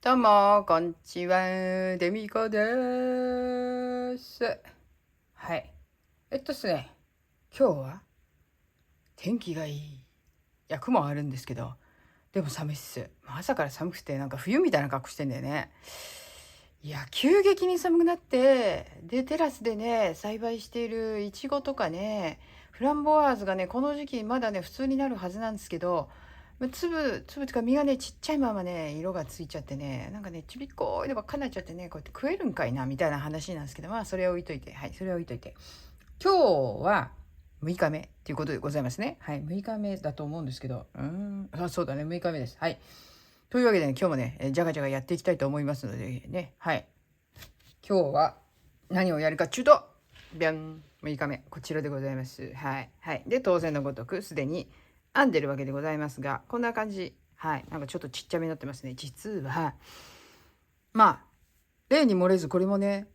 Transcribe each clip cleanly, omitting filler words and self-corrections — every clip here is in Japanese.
どうも、こんにちは。デミコです。はい。ですね、今日は天気がいい。いや、雲あるんですけど、でも寒いっす。朝から寒くて、なんか冬みたいな格好してんだよね。いや、急激に寒くなって、で、テラスでね、栽培しているイチゴとかね、フランボワーズがね、この時期まだね、普通になるはずなんですけど、粒とか実がね、ちっちゃいままね、色がついちゃってね、なんかね、ちびっこいのばっかになっちゃってね、こうやって食えるんかいな、みたいな話なんですけど、まあ、それは置いといて、はい、それは置いといて。今日は6日目っていうことでございますね。はい、6日目だと思うんですけど、そうだね、6日目です。はい。というわけでね、今日もね、じゃがじゃがやっていきたいと思いますのでね、はい。今日は何をやるかちゅうと、びゃん、6日目、こちらでございます。はい。はい。で、当然のごとく、すでに編んでるわけでございますが、こんな感じ。はい。なんかちょっとちっちゃめになってますね。実は、まあ、例に漏れず、これもね、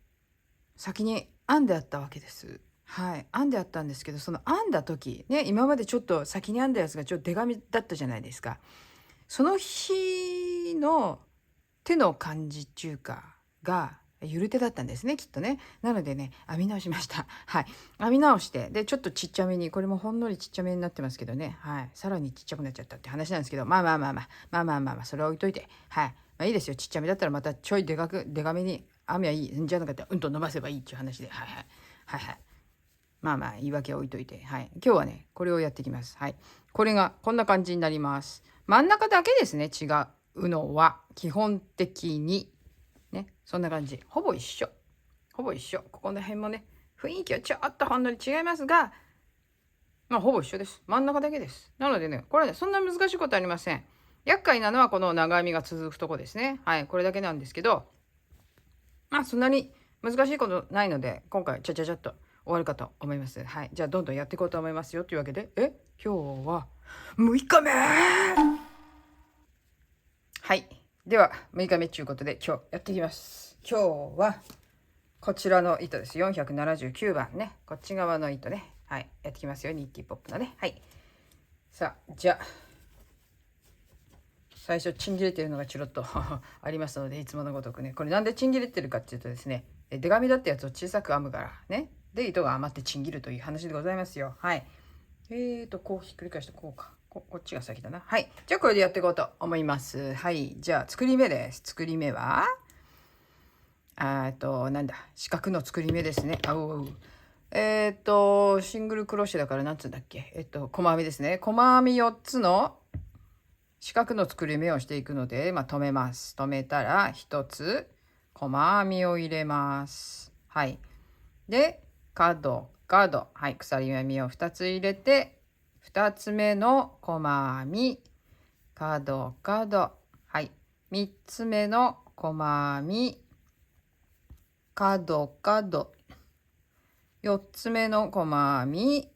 先に編んであったわけです。はい。編んであったんですけど、その編んだ時、ね、今までちょっと先に編んだやつがちょっと手紙だったじゃないですか。その日の手の感じっていうかがゆる手だったんですね、きっとね。なのでね、編み直しました。はい。編み直して、で、ちょっとちっちゃめに、これもほんのりちっちゃめになってますけどね。はい。さらにちっちゃくなっちゃったって話なんですけど、それは置いといて。はい。まあいいですよ。ちっちゃめだったらまたちょいでかめに編みはいい。んじゃなかったらうんと伸ばせばいいっていう話で。はいはい。はいはい。言い訳は置いといて。はい。今日はね、これをやっていきます。はい。これがこんな感じになります。真ん中だけですね、違うのは。基本的に。ね。そんな感じ。ほぼ一緒。ほぼ一緒。ここの辺もね、雰囲気はちょっとほんのり違いますが、まあ、ほぼ一緒です。真ん中だけです。なのでね、これね、そんな難しいことありません。厄介なのはこの長編みが続くとこですね。はい。これだけなんですけど、まあ、そんなに難しいことないので、今回ちゃちゃちゃっと終わるかと思います。はい。じゃあ、どんどんやっていこうと思いますよ。というわけで、今日は6日目。はい。では、6日目ということで、今日やっていきます。今日は、こちらの糸です。479番ね。こっち側の糸ね。はい。やっていきますよ。ニッティポップのね。はい。さあ、じゃあ、最初、チン切れてるのがチロッとありますので、いつものごとくね。これなんでチン切れてるかっていうとですね、出紙だったやつを小さく編むからね。で、糸が余ってチン切るという話でございますよ。はい。こうひっくり返してこうか。こっちが先だな。はい。じゃあ、これでやっていこうと思います。はい。じゃあ、作り目です。作り目は、なんだ、四角の作り目ですね。シングルクロッシェだから、なんつうんだっけ。細編みですね。細編み4つの四角の作り目をしていくので、止めます。止めたら、1つ、細編みを入れます。はい。で、角、はい。鎖編みを2つ入れて、2つ目の細編み、角、はい。3つ目の細編み、角、4つ目の細編み、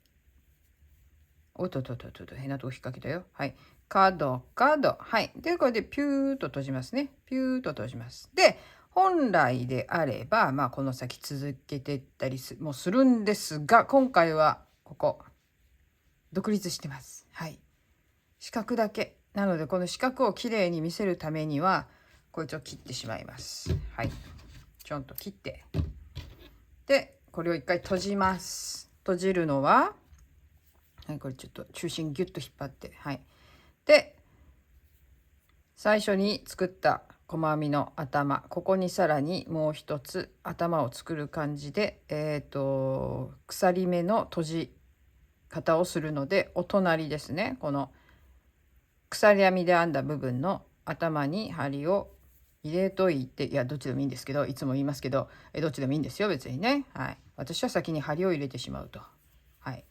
変なとこ引っ掛けたよ。はい。角。はい。で、これでピューッと閉じますね。ピューッと閉じます。で、本来であれば、この先続けていったりもするんですが、今回はここ、独立してます。はい。四角だけ。なので、この四角をきれいに見せるためには、こいつを切ってしまいます。はい。ちょんと切って。で、これを一回閉じます。閉じるのは、はい、これちょっと中心ギュッと引っ張って、はい。で、最初に作った細編みの頭、ここにさらにもう一つ頭を作る感じで、鎖目の閉じ方をするので、お隣ですね。この鎖編みで編んだ部分の頭に針を入れといて、いや、どっちでもいいんですけど、いつも言いますけど、どっちでもいいんですよ、別にね。はい。私は先に針を入れてしまうと。はい。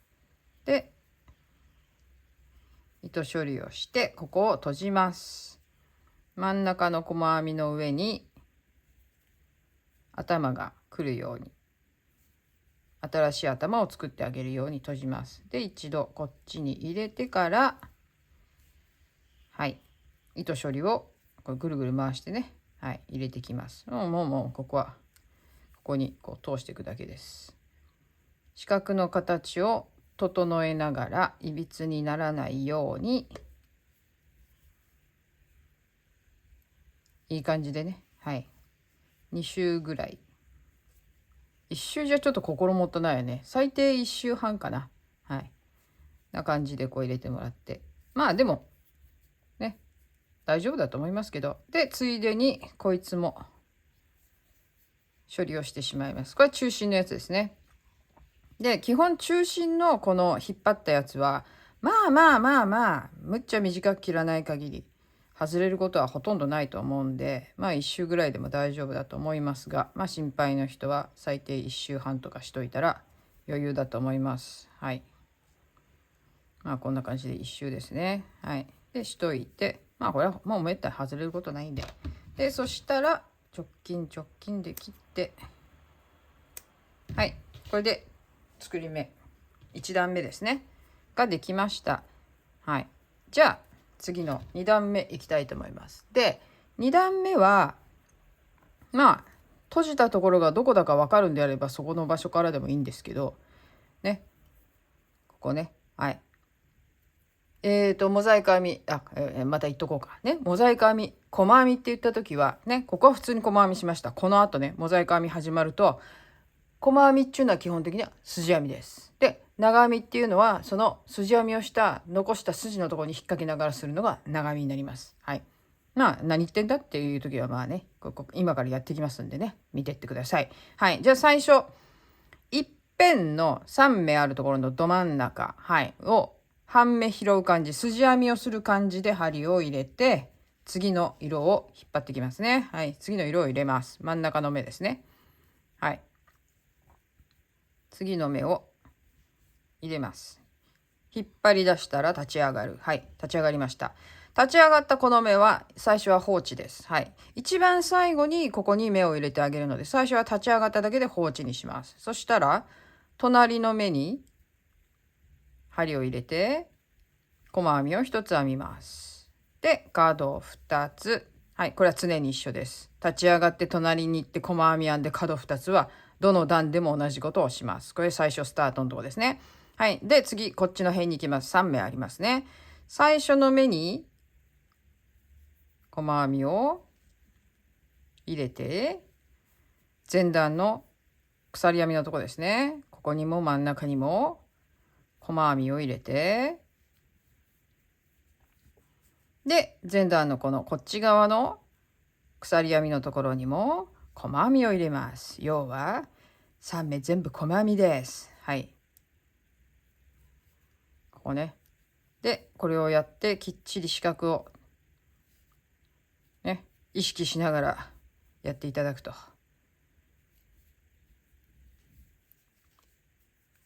で、糸処理をしてここを閉じます。真ん中の細編みの上に頭が来るように、新しい頭を作ってあげるように閉じます。で、一度こっちに入れてから、はい、糸処理をこれぐるぐる回してね、はい、入れてきます。もうここはここにこう通していくだけです。四角の形を整えながらいびつにならないようにいい感じでね、はい。2周ぐらい。1周じゃちょっと心もとないよね。最低1周半かな。はい。な感じでこう入れてもらって。まあでも、ね、大丈夫だと思いますけど。で、ついでにこいつも処理をしてしまいます。これは中心のやつですね。で、基本中心のこの引っ張ったやつは、むっちゃ短く切らない限り、外れることはほとんどないと思うんで、まあ1周ぐらいでも大丈夫だと思いますが、まあ心配の人は最低1周半とかしといたら余裕だと思います。はい。まあこんな感じで1周ですね。はい。で、しといて、まあこれはもうめったに外れることないんで。で、そしたら直近で切って、はい。これで作り目1段目ですねができました。はい。じゃあ次の2段目いきたいと思います。で、2段目はまあ閉じたところがどこだか分かるんであればそこの場所からでもいいんですけどね、ここね、はい。モザイク編み、また言っとこうかね。モザイク編み、細編みって言った時はね、ここは普通に細編みしました。この後ね、モザイク編み始まると細編みっていうのは基本的には筋編みです。で、長編みっていうのはその筋編みをした残した筋のところに引っ掛けながらするのが長編みになります。はい。まあ何言ってんだっていう時はまあね、今からやっていきますんでね、見てってください。はい。じゃあ最初、一辺の3目あるところのど真ん中、はい、を半目拾う感じ、筋編みをする感じで針を入れて、次の色を引っ張ってきますね。はい。次の色を入れます。真ん中の目ですね。はい。次の目を入れます。引っ張り出したら立ち上がる。はい。立ち上がりました。立ち上がったこの目は最初は放置です。はい。一番最後にここに目を入れてあげるので、最初は立ち上がっただけで放置にします。そしたら、隣の目に針を入れて、細編みを1つ編みます。で、カードを2つ。はい。これは常に一緒です。立ち上がって隣に行って細編み編んで角2つは、どの段でも同じことをします。これ最初スタートのとこですね。はい。で、次、こっちの辺に行きます。3目ありますね。最初の目に、細編みを入れて、前段の鎖編みのとこですね。ここにも真ん中にも、細編みを入れて、で、前段のこっち側の鎖編みのところにも細編みを入れます。要は3目全部細編みです。はい。ここね。で、これをやってきっちり四角をね、意識しながらやっていただくと。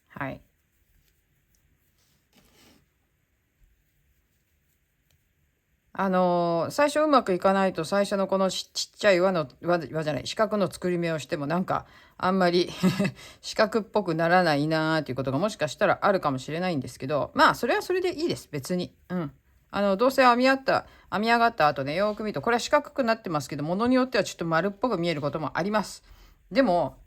はい。最初うまくいかないと最初のこのちっちゃい輪じゃない四角の作り目をしてもなんかあんまり四角っぽくならないなーっていうことがもしかしたらあるかもしれないんですけど、まあそれはそれでいいです別に。うん。どうせ編み上がった後ね、よく見るとこれは四角くなってますけど、ものによってはちょっと丸っぽく見えることもあります。でも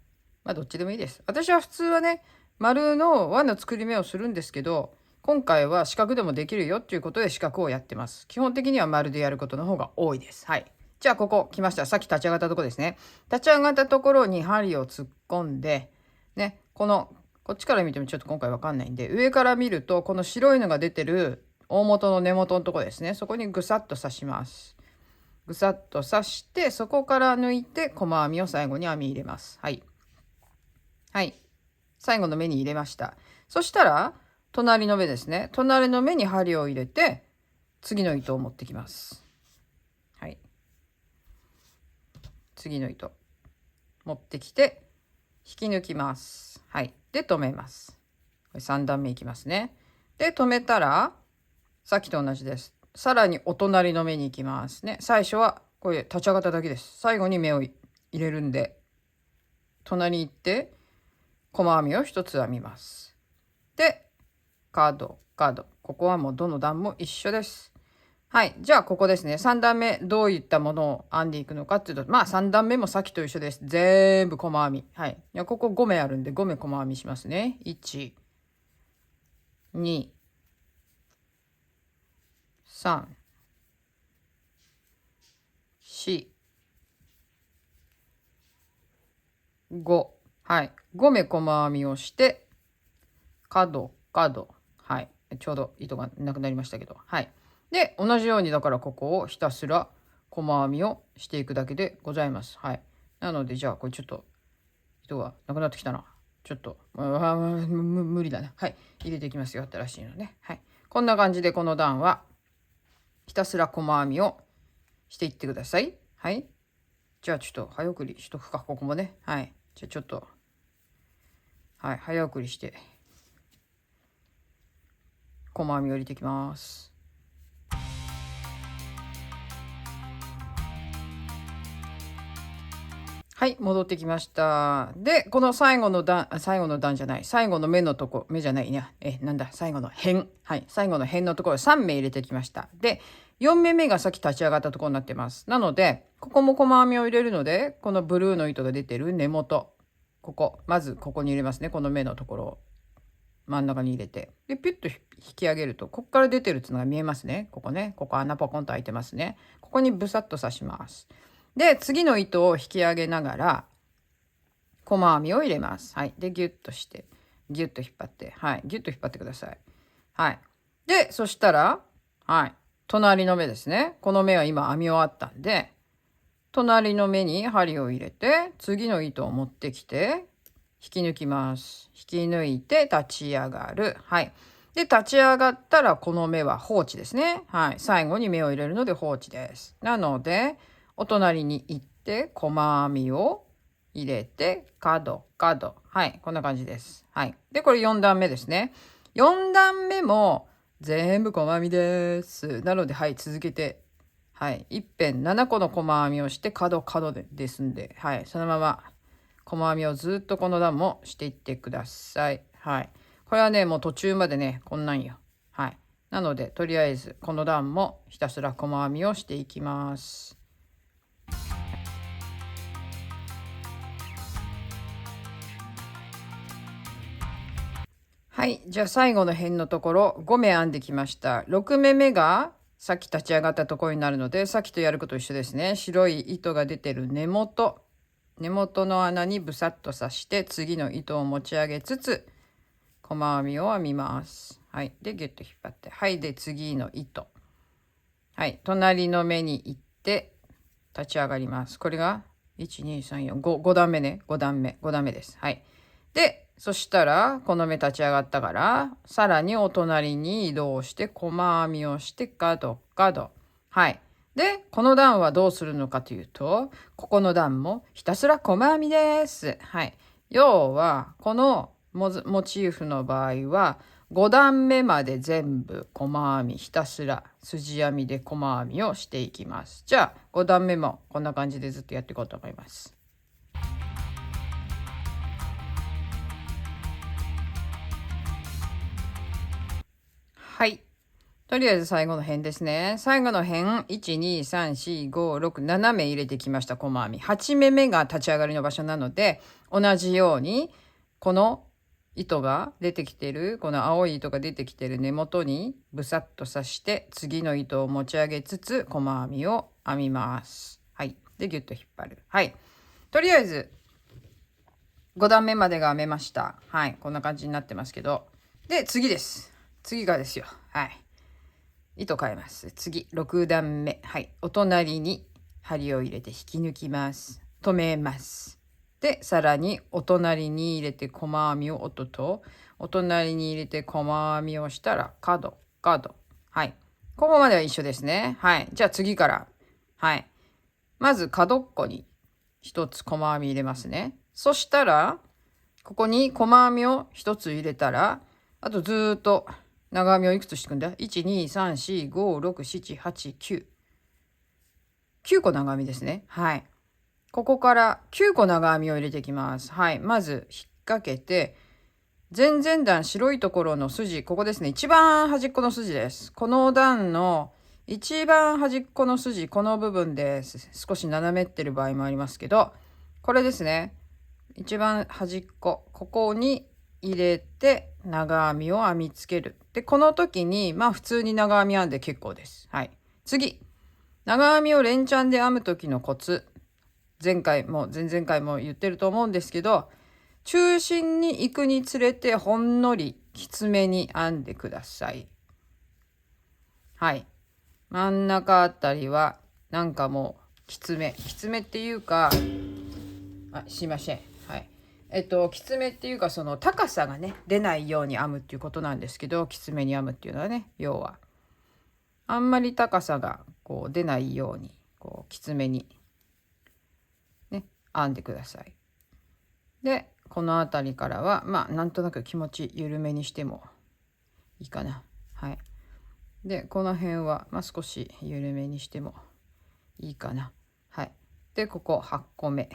まあどっちでもいいです。私は普通はね、丸の輪の作り目をするんですけど、今回は四角でもできるよっていうことで四角をやってます。基本的には丸でやることの方が多いです。はい。じゃあここ来ました。さっき立ち上がったところですね。立ち上がったところに針を突っ込んで、ね、こっちから見てもちょっと今回わかんないんで、上から見るとこの白いのが出てる大元の根元のところですね。そこにぐさっと刺します。ぐさっと刺して、そこから抜いて細編みを最後に編み入れます。はい。はい。最後の目に入れました。そしたら、隣の目ですね。隣の目に針を入れて、次の糸を持ってきます。はい。次の糸。持ってきて、引き抜きます。はい。で、止めます。これ3段目いきますね。で、止めたら、さっきと同じです。さらにお隣の目に行きますね。最初は、これ立ち上がっただけです。最後に目を入れるんで、隣に行って、細編みを1つ編みます。で、カード。ここはもうどの段も一緒です。はい。じゃあ、ここですね。3段目、どういったものを編んでいくのかっていうと、まあ、3段目もさっきと一緒です。全部細編み。はい。いや、ここ5目あるんで、5目細編みしますね。1、2、3、4、5。はい。5目細編みをして、角。はい。ちょうど糸がなくなりましたけど。はい。で、同じようにだからここをひたすら細編みをしていくだけでございます。はい。なので、じゃあこれちょっと糸がなくなってきたな。ちょっと、無理だな。はい。入れていきますよ。新しいのね。はい。こんな感じでこの段はひたすら細編みをしていってください。はい。じゃあちょっと早送りしとくか、ここもね。はい。じゃあちょっと、はい、早送りして、細編みを入れていきます。はい、戻ってきました。で、この最後の段じゃない、最後の目のとこ、目じゃないね。なんだ、最後の辺。はい、最後の辺のところ3目入れてきました。で、4目目がさっき立ち上がったところになってます。なので、ここも細編みを入れるので、このブルーの糸が出てる根元、ここ、まずここに入れますね。この目のところを真ん中に入れて。で、ピュッと引き上げると、ここから出てるっていうのが見えますね。ここね。ここ穴ポコンと開いてますね。ここにブサッと刺します。で、次の糸を引き上げながら、細編みを入れます。はい。で、ギュッとして、ギュッと引っ張って、はい。ギュッと引っ張ってください。はい。で、そしたら、はい。隣の目ですね。この目は今編み終わったんで、隣の目に針を入れて、次の糸を持ってきて、引き抜きます。引き抜いて立ち上がる。はい。で、立ち上がったらこの目は放置ですね。はい。最後に目を入れるので放置です。なので、お隣に行って細編みを入れて角。はい。こんな感じです。はい。で、これ4段目ですね。4段目も全部細編みです。なので、はい。続けて。はい。一辺7個の細編みをして角ですんで、はい。そのまま細編みをずっとこの段もしていってください。はい。これはね、もう途中までね、こんなんよ。はい。なので、とりあえずこの段もひたすら細編みをしていきます。はい。じゃあ最後の辺のところ5目編んできました。6目目がさっき立ち上がったところになるので、さっきとやること一緒ですね。白い糸が出てる根元の穴にブサッと刺して次の糸を持ち上げつつ細編みを編みます。はい。で、ギュッと引っ張って。はい。で、次の糸。はい。隣の目に行って立ち上がります。これが1、2、3、4、5段目ね。5段目です。はい。で、そしたら、この目立ち上がったから、さらにお隣に移動して、細編みをして、角。はい。で、この段はどうするのかというと、ここの段もひたすら細編みです。はい。要は、このモチーフの場合は、5段目まで全部細編み、ひたすら筋編みで細編みをしていきます。じゃあ、5段目もこんな感じでずっとやっていこうと思います。はい。とりあえず最後の辺ですね。最後の辺、1、2、3、4、5、6、7目入れてきました、細編み。8目目が立ち上がりの場所なので、同じように、この糸が出てきてる、この青い糸が出てきてる根元にブサッと刺して、次の糸を持ち上げつつ、細編みを編みます。はい。で、ギュッと引っ張る。はい。とりあえず、5段目までが編めました。はい。こんな感じになってますけど。で、次です。次がですよ。はい。糸変えます。次、6段目。はい。お隣に針を入れて引き抜きます。止めます。で、さらにお隣に入れて細編みをお隣に入れて細編みをしたら角。はい。ここまでは一緒ですね。はい。じゃあ次から。はい。まず角っこに一つ細編み入れますね。そしたら、ここに細編みを一つ入れたら、あとずっと長編みをいくつしていくんだ ?1、2、3、4、5、6、7、8、9。9個長編みですね。はい。ここから9個長編みを入れていきます。はい。まず引っ掛けて、前々段白いところの筋、ここですね。一番端っこの筋です。この段の一番端っこの筋、この部分です。少し斜めってる場合もありますけど、これですね。一番端っこ、ここに入れて長編みを編みつける。で、この時に、まあ普通に長編み編んで結構です。はい。次。長編みを連チャンで編む時のコツ。前回も前々回も言ってると思うんですけど、中心に行くにつれてほんのりきつめに編んでください。はい。真ん中あたりはなんかもうきつめっていうか、すいません。はい。きつめっていうか、その高さがね出ないように編むっていうことなんですけど、きつめに編むっていうのはね、要はあんまり高さがこう出ないようにこうきつめにね編んでください。でこの辺りからはなんとなく気持ち緩めにしてもいいかな。はい。でこの辺は少し緩めにしてもいいかな。はい。でここ8個目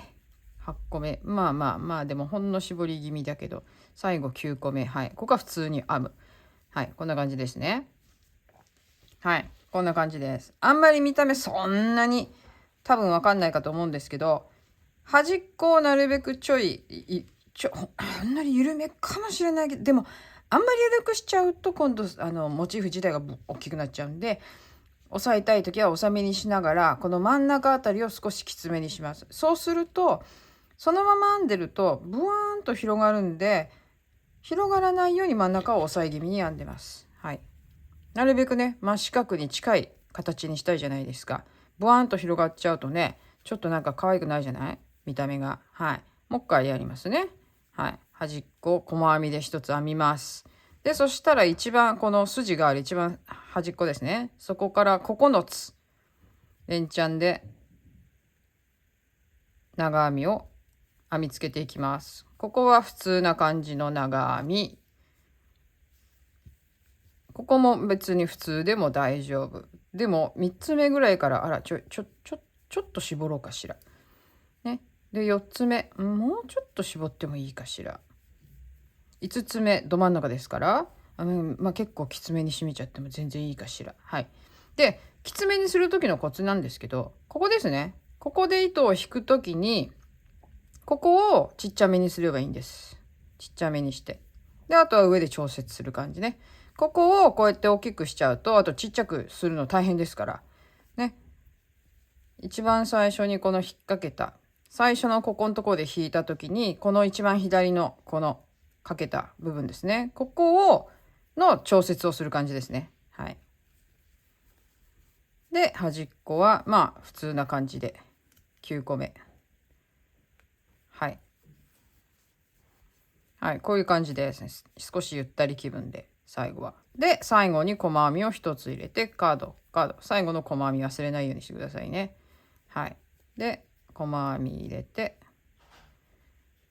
でもほんの絞り気味だけど、最後9個目。はい。ここは普通に編む。はい。こんな感じですね。はい。こんな感じです。あんまり見た目そんなに多分わかんないかと思うんですけど、端っこをなるべくほんのり緩めかもしれないけど、でもあんまり緩くしちゃうと今度モチーフ自体が大きくなっちゃうんで、押さえたい時は押さめにしながら、この真ん中あたりを少しきつめにします。そうするとそのまま編んでるとブワーンと広がるんで、広がらないように真ん中を押さえ気味に編んでます。はい。なるべくね真四角に近い形にしたいじゃないですか。ブワーンと広がっちゃうとね、ちょっとなんか可愛くないじゃない、見た目が。はい。もう一回やりますね。はい。端っこを細編みで一つ編みます。でそしたら一番この筋がある一番端っこですね、そこから9つ連チャンで長編みを編みつけていきます。ここは普通な感じの長編み。ここも別に普通でも大丈夫。でも3つ目ぐらいからちょっと絞ろうかしら。ね。で4つ目もうちょっと絞ってもいいかしら。5つ目ど真ん中ですから、結構きつめに締めちゃっても全然いいかしら。はい。できつめにする時のコツなんですけど、ここですね。ここで糸を引く時にここをちっちゃめにすればいいんです。ちっちゃめにして。であとは上で調節する感じね。ここをこうやって大きくしちゃうと、あとちっちゃくするの大変ですからね。一番最初にこの引っ掛けた最初のここのところで引いた時に、この一番左のこのかけた部分ですね、ここの調節をする感じですね。はい。で端っこは普通な感じで9個目。はい。はい、こういう感じですね。少しゆったり気分で最後は。で最後に細編みを1つ入れてカード最後の細編み忘れないようにしてくださいね。はい。で細編み入れて、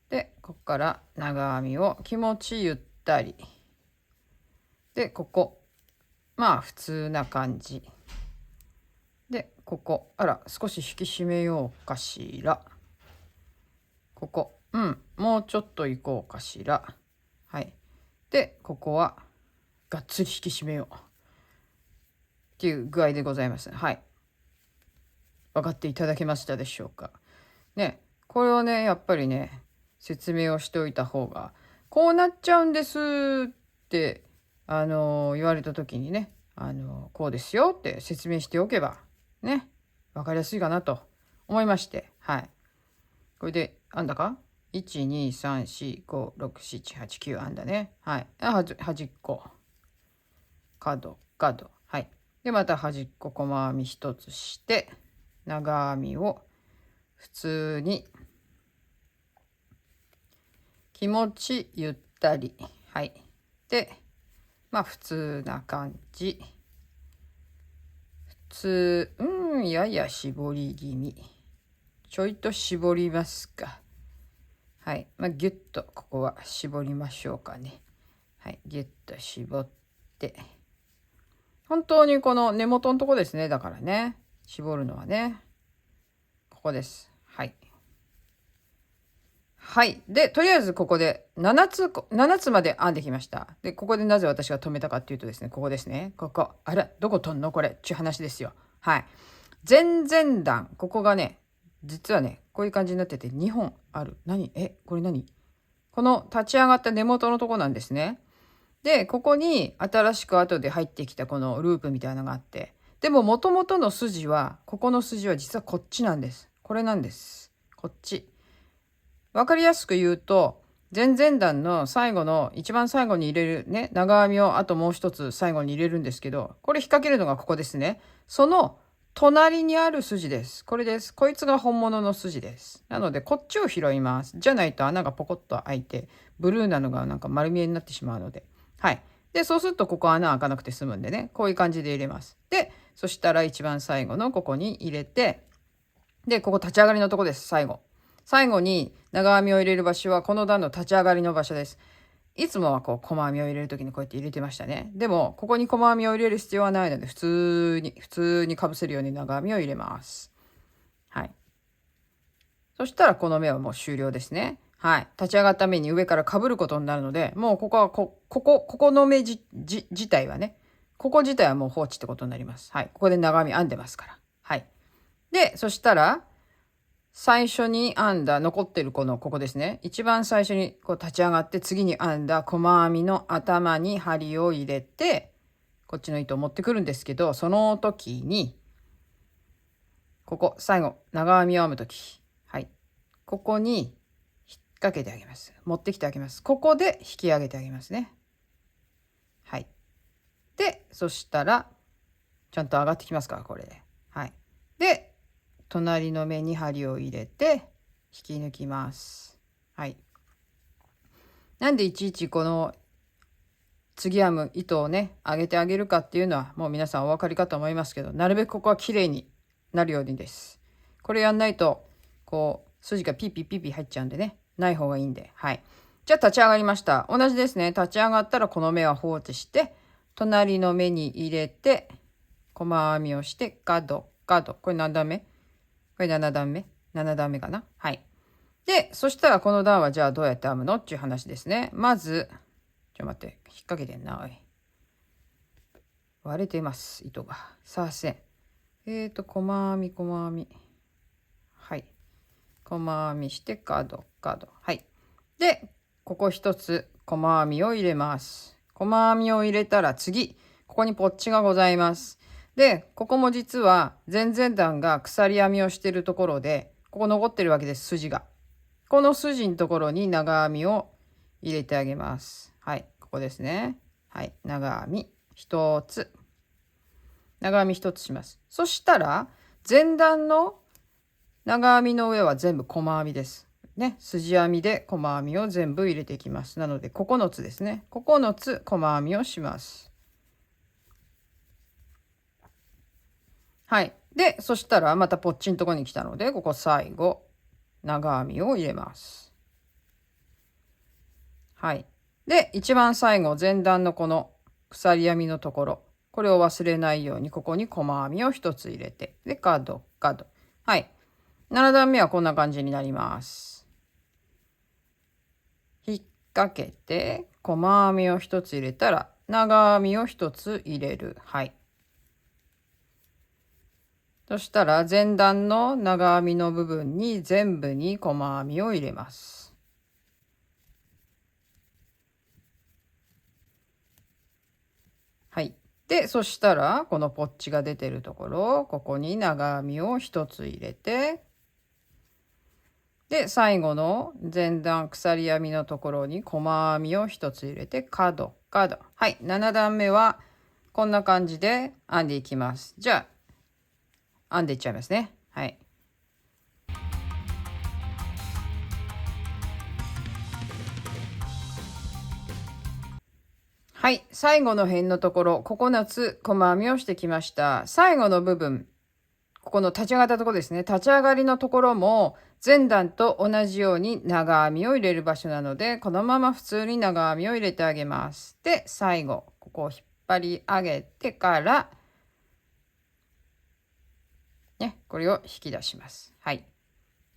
でここから長編みを気持ちゆったりで、ここ普通な感じで、ここ少し引き締めようかしら。ここもうちょっといこうかしら。はい。でここはがっつり引き締めようっていう具合でございます。はい。分かっていただけましたでしょうかね。これをねやっぱりね説明をしておいた方が、こうなっちゃうんですって言われた時にね、こうですよって説明しておけばね分かりやすいかなと思いまして、はい。これで編んだか ?1,2,3,4,5,6,7,8,9 編んだね。はい。端っこ角、はい。でまた端っこ細編み1つして長編みを普通に気持ちゆったり。はい。で普通な感じ。普通やや絞り気味。ちょいと絞りますか。はい。ギュッとここは絞りましょうかね。はい。ギュッと絞って本当にこの根元のとこですね。だからね絞るのはねここです。はい。はい。でとりあえずここで7つまで編んできました。でここでなぜ私が止めたかっていうとですね、ここですね。ここどこ取んのこれっちゅう話ですよ。はい。前々段ここがね実はねこういう感じになってて2本ある。これ何？この立ち上がった根元のとこなんですね。でここに新しく後で入ってきたこのループみたいなのがあって、でも元々の筋はここの筋は実はこっちなんです。これなんです。こっち。わかりやすく言うと、前々段の最後の一番最後に入れるね、長編みをあともう一つ最後に入れるんですけど、これ引っ掛けるのがここですね。その隣にある筋です。これです。こいつが本物の筋です。なのでこっちを拾います。じゃないと穴がポコッと開いて、ブルーなのがなんか丸見えになってしまうので。はい。で、そうするとここ穴開かなくて済むんでね、こういう感じで入れます。で、そしたら一番最後のここに入れて、で、ここ立ち上がりのとこです、最後。最後に長編みを入れる場所はこの段の立ち上がりの場所です。いつもはこう細編みを入れるときにこうやって入れてましたね。でも、ここに細編みを入れる必要はないので、普通に被せるように長編みを入れます。はい。そしたらこの目はもう終了ですね。はい。立ち上がった目に上から被ることになるので、もうここはここの目自体はね、ここ自体はもう放置ってことになります。はい。ここで長編み編んでますから。はい。で、そしたら、最初に編んだ残ってるここですね。一番最初にこう立ち上がって次に編んだ細編みの頭に針を入れて、こっちの糸を持ってくるんですけど、その時に、ここ最後長編みを編む時、はい。ここに引っ掛けてあげます。持ってきてあげます。ここで引き上げてあげますね。はい。で、そしたら、ちゃんと上がってきますから、これで。はい。で、隣の目に針を入れて引き抜きます。はい。なんでいちいちこの次編む糸をね上げてあげるかっていうのはもう皆さんお分かりかと思いますけど、なるべくここは綺麗になるようにです。これやんないとこう筋がピーピーピーピー入っちゃうんでね、ない方がいいんで。はい。じゃあ立ち上がりました。同じですね。立ち上がったらこの目は放置して隣の目に入れて細編みをして角。これ何段目？これ7段目 ?7 段目かな。はい。で、そしたらこの段はじゃあどうやって編むのっていう話ですね。まず、待って、引っ掛けてんな、おい。割れています、糸が。さあせん。細編み。はい。細編みして角。はい。で、ここ一つ細編みを入れます。細編みを入れたら次、ここにポッチがございます。で、ここも実は前々段が鎖編みをしているところで、ここ残ってるわけです、筋が。この筋のところに長編みを入れてあげます。はい、ここですね。はい、長編み1つ。長編み1つします。そしたら、前段の長編みの上は全部細編みです。ね、筋編みで細編みを全部入れていきます。なので9つですね。9つ細編みをします。はい。で、そしたらまたポッチのとこに来たので、ここ最後、長編みを入れます。はい。で、一番最後、前段のこの鎖編みのところ、これを忘れないように、ここに細編みを1つ入れて、で、角。はい。7段目はこんな感じになります。引っ掛けて、細編みを1つ入れたら、長編みを1つ入れる。はい。そしたら前段の長編みの部分に全部に細編みを入れます。はい。で、そしたらこのポッチが出てるところ、ここに長編みを1つ入れて、で、最後の前段鎖編みのところに細編みを1つ入れて角。はい。7段目はこんな感じで編んでいきます。じゃあ、編んでいっちゃいますね。はい。はい。最後の辺のところ、9つ細編みをしてきました。最後の部分、ここの立ち上がったところですね。立ち上がりのところも前段と同じように長編みを入れる場所なので、このまま普通に長編みを入れてあげます。で、最後、ここを引っ張り上げてから、ね、これを引き出します。はい。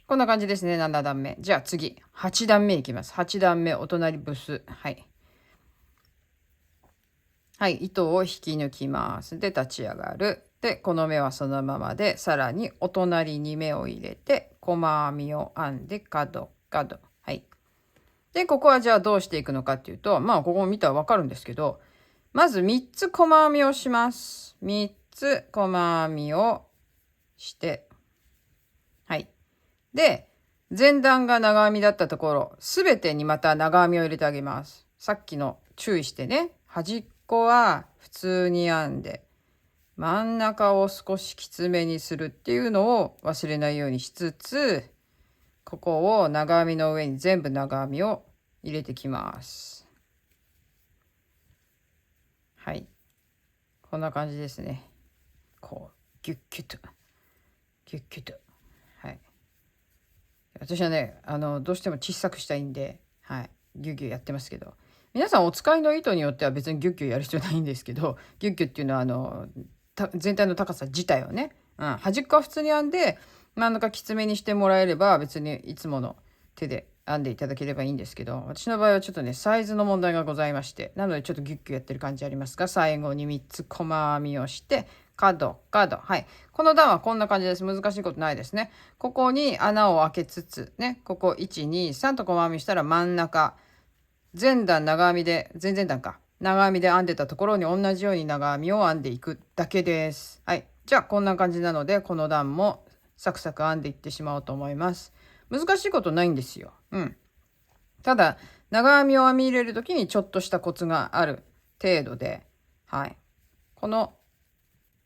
こんな感じですね、7段目。じゃあ次、8段目いきます。8段目、お隣ブス。はい。はい、糸を引き抜きます。で、立ち上がる。で、この目はそのままで、さらにお隣に目を入れて、細編みを編んで、角。はい。で、ここはじゃあどうしていくのかっていうと、まあ、ここを見たらわかるんですけど、まず3つ細編みをします。3つ細編みをして、はい。で、前段が長編みだったところ、すべてにまた長編みを入れてあげます。さっきの注意してね。端っこは普通に編んで、真ん中を少しきつめにするっていうのを忘れないようにしつつ、ここを長編みの上に全部長編みを入れてきます。はい。こんな感じですね。こう、ギュッギュッと。ギュッギュッと。はい。私はね、どうしても小さくしたいんで、はい。ギュッギュッやってますけど。皆さんお使いの糸によっては別にギュッギュッやる必要ないんですけど、ギュッギュッっていうのは全体の高さ自体をね、端っこは普通に編んで、真ん中きつめにしてもらえれば別にいつもの手で編んでいただければいいんですけど、私の場合はちょっとね、サイズの問題がございまして、なのでちょっとギュッギュッやってる感じありますが、最後に3つ細編みをして、角。はい。この段はこんな感じです。難しいことないですね。ここに穴を開けつつ、ね、ここ1、2、3と細編みしたら真ん中、前段長編みで、前々段か。長編みで編んでたところに同じように長編みを編んでいくだけです。はい。じゃあこんな感じなので、この段もサクサク編んでいってしまおうと思います。難しいことないんですよ。ただ、長編みを編み入れるときにちょっとしたコツがある程度で、はい。この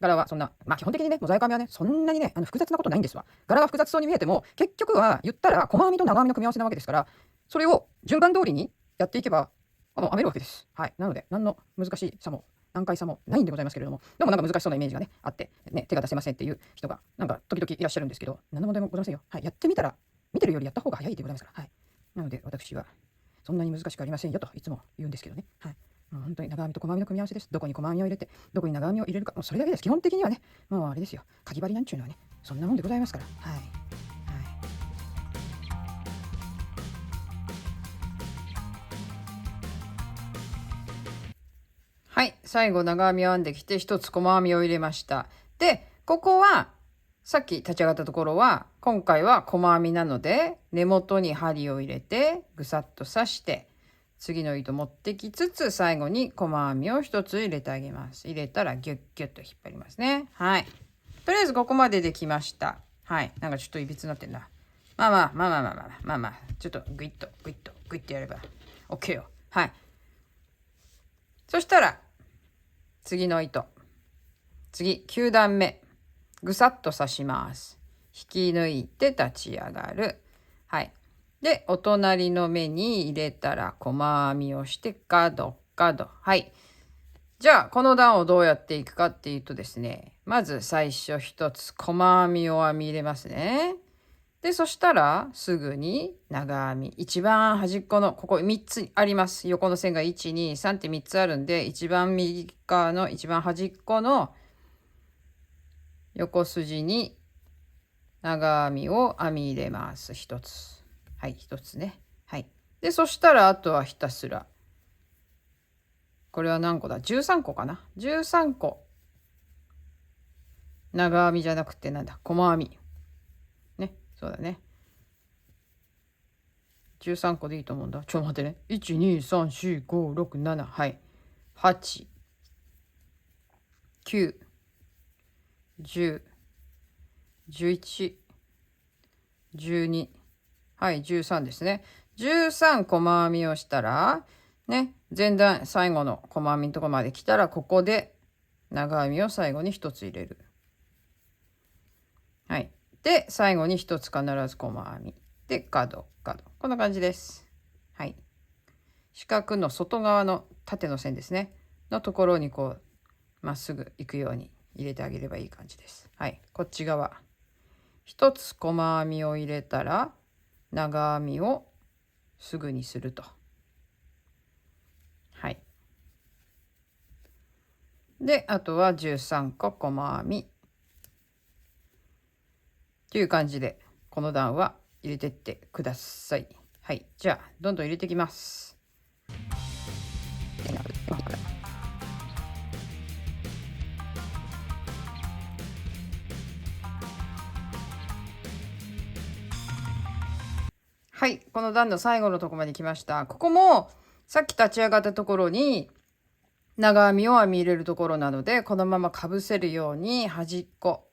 柄はそんな、基本的にね、モザイク編みはね、そんなにね、複雑なことないんですわ。柄が複雑そうに見えても、結局は言ったら、細編みと長編みの組み合わせなわけですから、それを順番通りにやっていけば、編めるわけです。はい。なので、何の難しいさも、難解さもないんでございますけれども、でもなんか難しそうなイメージがね、あって、ね、手が出せませんっていう人が、なんか時々いらっしゃるんですけど、何の問題もございませんよ。はい。やってみたら、見てるよりやった方が早いでございますから。はい。なので、私は、そんなに難しくありませんよといつも言うんですけどね。はい。もう本当に長編みと細編みの組み合わせです。どこに細編みを入れて、どこに長編みを入れるか、もうそれだけです。基本的にはね、もうあれですよ。かぎ針なんちゅうのはね、そんなもんでございますから。はい。はい。はい、最後長編みを編んできて一つ細編みを入れました。で、ここはさっき立ち上がったところは今回は細編みなので根元に針を入れてぐさっと刺して次の糸持ってきつつ最後に細編みを一つ入れてあげます。入れたらギュッギュッと引っ張りますね。はい。とりあえずここまでできました。はい。なんかちょっといびつになってんな。ちょっとグイッとグイッとグイッとやれば OK よ。はい。そしたら次の糸。次、9段目。ぐさっと刺します。引き抜いて立ち上がる。はい。で、お隣の目に入れたら細編みをして角。はい。じゃあ、この段をどうやっていくかっていうとですね、まず最初一つ細編みを編み入れますね。で、そしたらすぐに長編み。一番端っこの、ここ3つあります。横の線が1、2、3って3つあるんで、一番右側の一番端っこの横筋に長編みを編み入れます。1つ。はい、1つね。はい。で、そしたらあとはひたすら。これは何個だ ?13 個かな ?13 個。長編みじゃなくてなんだ細編み。ね。そうだね。13個でいいと思うんだ。ちょっと待ってね。1、2、3、4、5、6、7。はい。8、9、10、11、12。はい、13ですね。13細編みをしたら、ね、前段最後の細編みのところまで来たら、ここで長編みを最後に1つ入れる。はい。で、最後に1つ必ず細編み。で、角。こんな感じです。はい。四角の外側の縦の線ですね。のところにこう、まっすぐ行くように入れてあげればいい感じです。はい。こっち側。1つ細編みを入れたら、長編みをすぐにすると。はい。で、あとは13個細編み。という感じで、この段は入れてってください。はい。じゃあ、どんどん入れていきます。はい。この段の最後のところまで来ました。ここも、さっき立ち上がったところに、長編みを編み入れるところなので、このままかぶせるように端っこ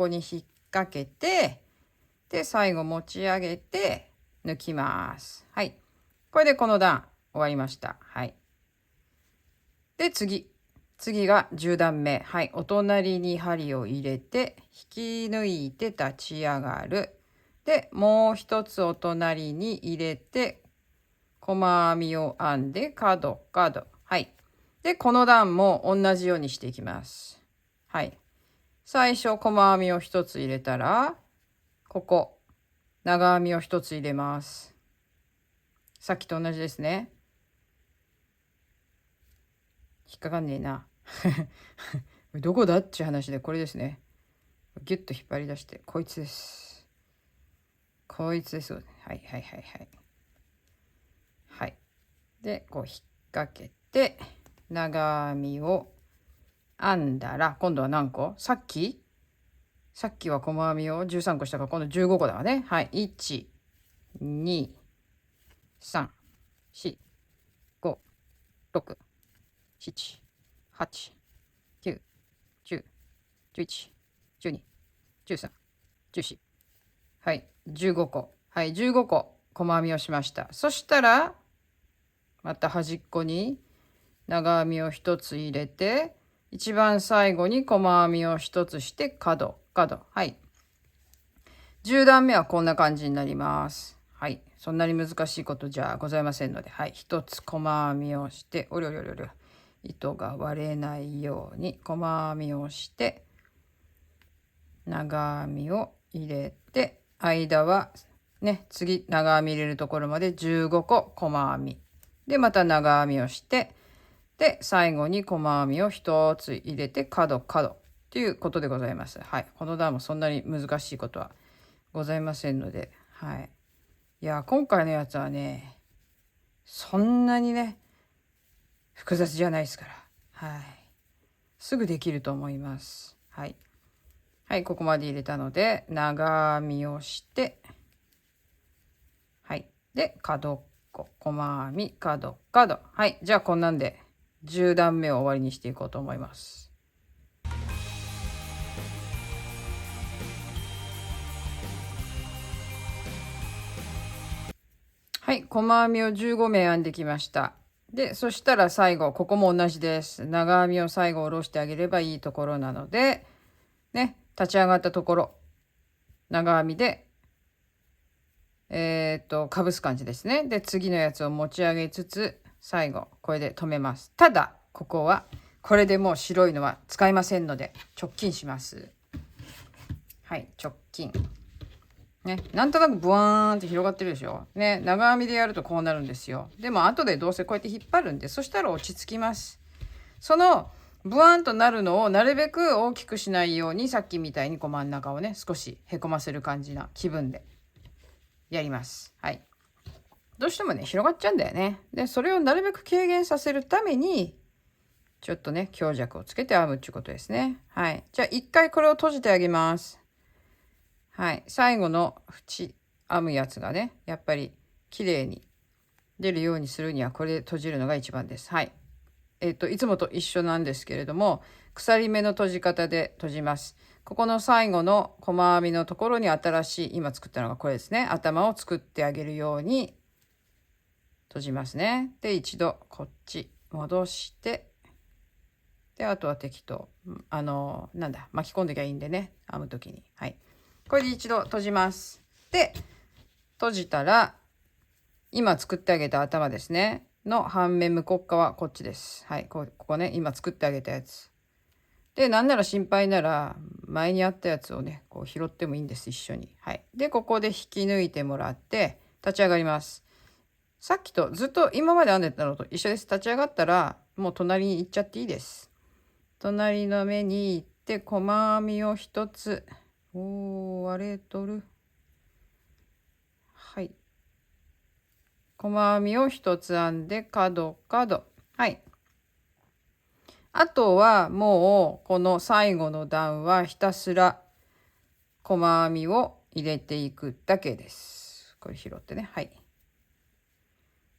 に引っ掛けて、で、最後持ち上げて抜きます。はい。これでこの段終わりました。はい。で、次が10段目。はい。お隣に針を入れて、引き抜いて立ち上がる。で、もう一つお隣に入れて、細編みを編んで、角。はい。で、この段も同じようにしていきます。はい。最初、細編みを一つ入れたら、ここ、長編みを一つ入れます。さっきと同じですね。引っかかんねえな。どこだっちゅう話で、これですね。ギュッと引っ張り出して、こいつです。こいつです。はい。はい。で、こう引っ掛けて、長編みを編んだら、今度は何個？さっきは細編みを13個したから、今度15個だわね。はい。1、2、3、4、5、6、7、8、9、10、11、12、13、14。はい。15個。はい。15個細編みをしました。そしたら、また端っこに長編みを一つ入れて、一番最後に細編みを一つして角。はい。10段目はこんな感じになります。はい。そんなに難しいことじゃございませんので、はい。一つ細編みをして、糸が割れないように細編みをして、長編みを入れて、間はね、次長編み入れるところまで15個細編み。で、また長編みをして、で、最後に細編みを一つ入れて角っていうことでございます。はい。この段もそんなに難しいことはございませんので、はい。いや、今回のやつはね、そんなにね、複雑じゃないですから。はい。すぐできると思います。はい。はい、ここまで入れたので、長編みをして、はい。で、角っこ、細編み、角。はい。じゃあ、こんなんで、10段目を終わりにしていこうと思います。はい、細編みを15目編んできました。で、そしたら最後、ここも同じです。長編みを最後下ろしてあげればいいところなので、ね、立ち上がったところ、長編みで、かぶす感じですね。で、次のやつを持ち上げつつ、最後、これで止めます。ただ、ここは、これでもう白いのは使いませんので、直近します。はい、直近。ね、なんとなくブワーンって広がってるでしょ。ね、長編みでやるとこうなるんですよ。でも後でどうせこうやって引っ張るんで、そしたら落ち着きます。そのブワーンとなるのをなるべく大きくしないように、さっきみたいにこう真ん中をね、少しへこませる感じな気分でやります。はい。どうしてもね、広がっちゃうんだよね。で、それをなるべく軽減させるために、ちょっとね、強弱をつけて編むっていうことですね。はい。じゃあ一回これを閉じてあげます。はい。最後の縁編むやつがね、やっぱり綺麗に出るようにするにはこれで閉じるのが一番です。はい。いつもと一緒なんですけれども、鎖目の閉じ方で閉じます。ここの最後の細編みのところに新しい、今作ったのがこれですね。頭を作ってあげるように閉じますね。で、一度こっち戻して、で、あとは適当。なんだ、巻き込んできゃいいんでね。編むときに。はい。これで一度閉じます。で、閉じたら、今作ってあげた頭ですね。の半面向こう側、こっちです。はい。ここね、今作ってあげたやつ。で、なんなら心配なら、前にあったやつをね、こう拾ってもいいんです、一緒に。はい。で、ここで引き抜いてもらって、立ち上がります。さっきとずっと今まで編んでたのと一緒です。立ち上がったら、もう隣に行っちゃっていいです。隣の目に行って、細編みを一つ。割れとる。はい。細編みを一つ編んで角。はい。あとはもうこの最後の段はひたすら細編みを入れていくだけです。これ拾ってね。はい。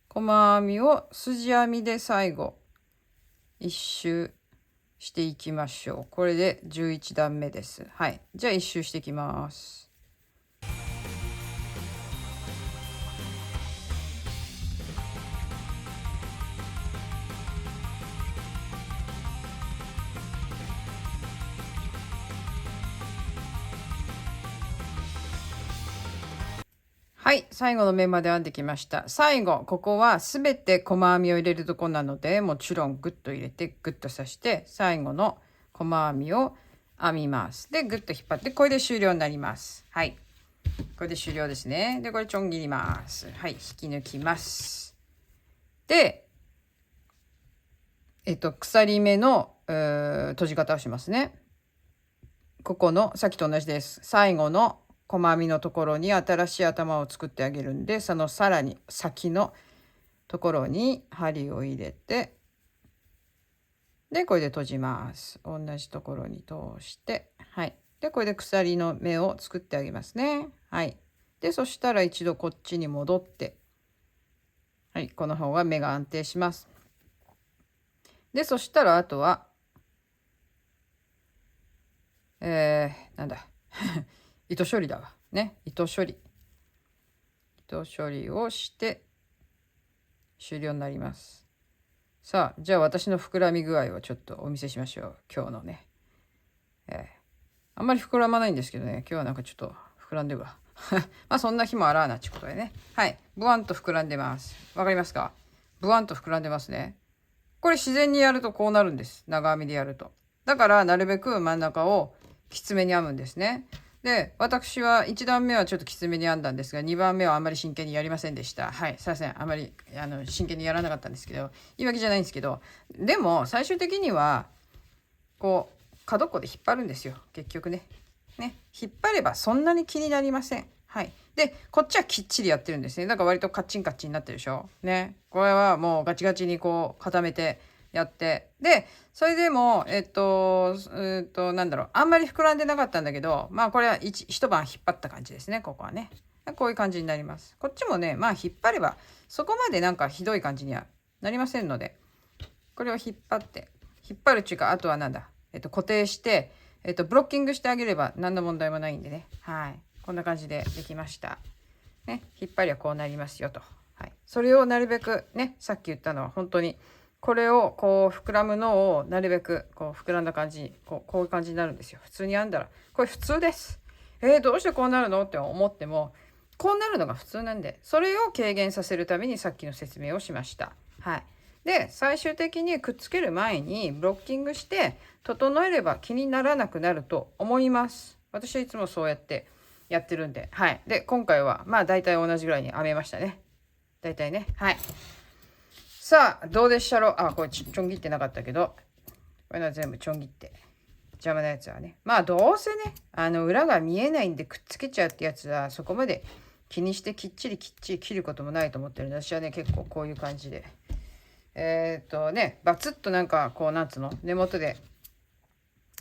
細編みを筋編みで最後一周していきましょう。これで11段目です。はい。じゃあ一周していきます。はい、最後の面まで編んできました。最後、ここはすべて細編みを入れるとこなので、もちろんグッと入れて、グッと刺して、最後の細編みを編みます。で、グッと引っ張って、これで終了になります。はい。これで終了ですね。で、これちょん切ります。はい、引き抜きます。で、鎖目の、閉じ方をしますね。ここの、さっきと同じです。最後の細編みのところに新しい頭を作ってあげるんで、そのさらに先のところに針を入れて、でこれで閉じます。同じところに通して、はい。でこれで鎖の目を作ってあげますね。はい。でそしたら一度こっちに戻って、はい、この方が目が安定します。でそしたらあとはなんだ糸処理だわね。糸処理をして終了になります。さあじゃあ私の膨らみ具合をちょっとお見せしましょう。今日のね、あんまり膨らまないんですけどね、今日はなんかちょっと膨らんでるわまあそんな日もあらあなっちゅうことでね、はい、ブワンと膨らんでます。わかりますか？ブワンと膨らんでますね。これ自然にやるとこうなるんです。長編みでやると。だからなるべく真ん中をきつめに編むんですね。で、私は1段目はちょっときつめに編んだんですが、2番目はあんまり真剣にやりませんでした。はい、すいません。あんまり真剣にやらなかったんですけど、言い訳じゃないんですけど、でも最終的にはこう角っこで引っ張るんですよ。結局ね。引っ張ればそんなに気になりません。はい。で、こっちはきっちりやってるんですね。だから割とカッチンカッチンになってるでしょ。ね。これはもうガチガチにこう固めてやって。で、それでも、なんだろう。あんまり膨らんでなかったんだけど、まあこれは一晩引っ張った感じですね。ここはね。こういう感じになります。こっちもね、まあ引っ張れば、そこまでなんかひどい感じにはなりませんので、これを引っ張って、引っ張るっていうか、あとはなんだ、固定して、ブロッキングしてあげれば何の問題もないんでね。はい。こんな感じでできました。ね。引っ張りはこうなりますよと。はい。それをなるべくね、さっき言ったのは本当に、これをこう膨らむのをなるべくこう膨らんだ感じ、こういう感じになるんですよ。普通に編んだら。これ普通です。どうしてこうなるのって思っても、こうなるのが普通なんで、それを軽減させるためにさっきの説明をしました。はい。で最終的にくっつける前にブロッキングして整えれば気にならなくなると思います。私はいつもそうやってやってるんで。はい。で今回はまあ大体同じぐらいに編めましたね。大体ね。はい。さあどうでしたろう。あ、これちょん切ってなかったけど、これは全部ちょん切って邪魔なやつはね、まあどうせね裏が見えないんでくっつけちゃうってやつはそこまで気にしてきっちり切ることもないと思ってるんで、私はね結構こういう感じでバツッとなんかこうなんつうの根元で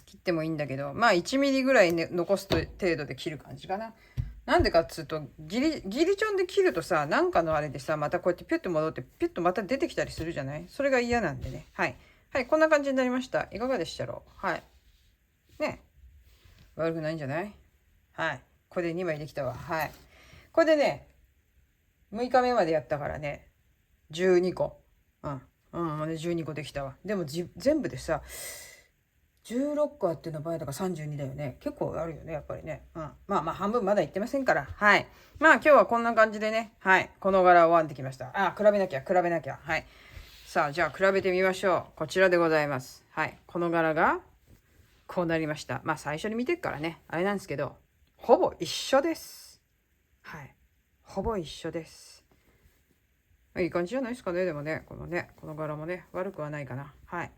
切ってもいいんだけど、まあ1ミリぐらい、ね、残す程度で切る感じかな。なんでかっつうとギリチョンで切るとさ、なんかのあれでさまたこうやってピュッと戻ってピュッとまた出てきたりするじゃない。それが嫌なんでね。はいはい、こんな感じになりました。いかがでしたろう。はいね、悪くないんじゃない。はい、これで2枚できたわ。はい、これでね6日目までやったからね12個。もうね、12個できたわ。でも全部でさ、16個あっての場合だから32だよね。結構あるよね、やっぱりね。まあまあ半分まだいってませんから。はい。まあ今日はこんな感じでね、はい。この柄を編んできました。比べなきゃ。はい。さあ、じゃあ比べてみましょう。こちらでございます。はい。この柄が、こうなりました。まあ最初に見てっからね、あれなんですけど、ほぼ一緒です。はい。ほぼ一緒です。いい感じじゃないですかね。でもね、この柄もね、悪くはないかな。はい。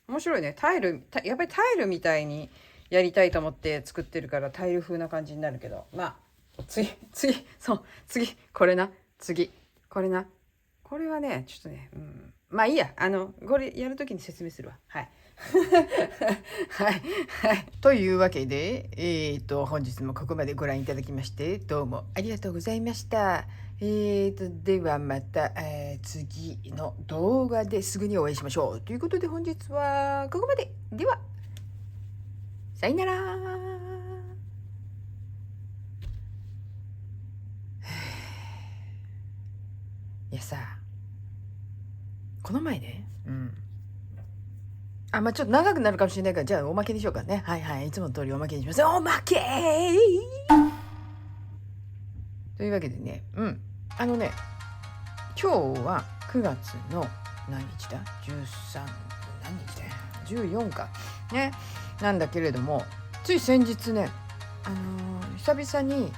面白いね。やっぱりタイルみたいにやりたいと思って作ってるから、タイル風な感じになるけど、まあ、次、これな、これな。これはね、ちょっとね、まあいいや。これやるときに説明するわ。はい。はい。はい。というわけで、本日もここまでご覧いただきまして、どうもありがとうございました。ではまた、次の動画ですぐにお会いしましょう。ということで本日はここまで。では、さよなら。いやさ、この前ね、まあちょっと長くなるかもしれないから、じゃあおまけにしようかね。はいはい。いつもの通りおまけにします。おまけというわけでね、あのね、今日は9月の何日だ ?13 何日だよ14かね、なんだけれども、つい先日ね、久々に、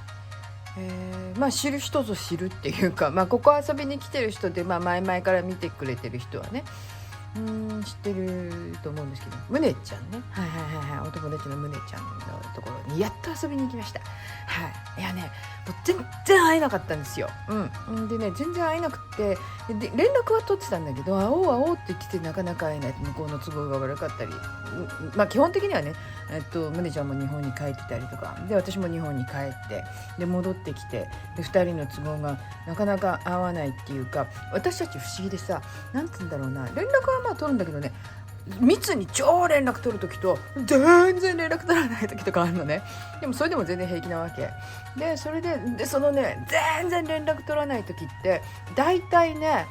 知る人ぞ知るっていうか、ここ遊びに来てる人で、前々から見てくれてる人はね、知ってると思うんですけど、むねちゃんね、お友達のむねちゃんのところにやっと遊びに行きました。いやね、もう全然会えなかったんですよ。でね、全然会えなくて、で連絡は取ってたんだけど、会おうって言ってなかなか会えない、向こうの都合が悪かったり、基本的にはね、むねちゃんも日本に帰ってたりとかで、私も日本に帰ってで戻ってきて、で2人の都合がなかなか合わないっていうか、私たち不思議でさ、なんつうんだろうな、連絡は取るんだけどね、密に超連絡取る時と全然連絡取らない時とかあるのね。でもそれでも全然平気なわけで、それでそのね、全然連絡取らない時って大体ね、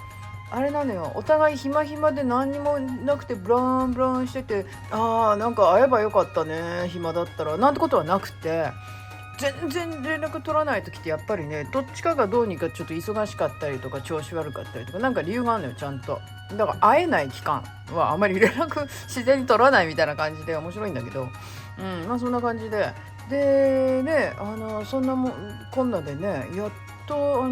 あれなのよ、お互い暇で何にもなくてブランしてて、なんか会えばよかったね、暇だったらなんてことはなくて、全然連絡取らない時ってやっぱりね、どっちかがどうにかちょっと忙しかったりとか調子悪かったりとか、なんか理由があるのよ、ちゃんと。だから会えない期間はあまり連絡自然に取らないみたいな感じで面白いんだけど、そんな感じでね、そんなもんこんなでね、やっと遊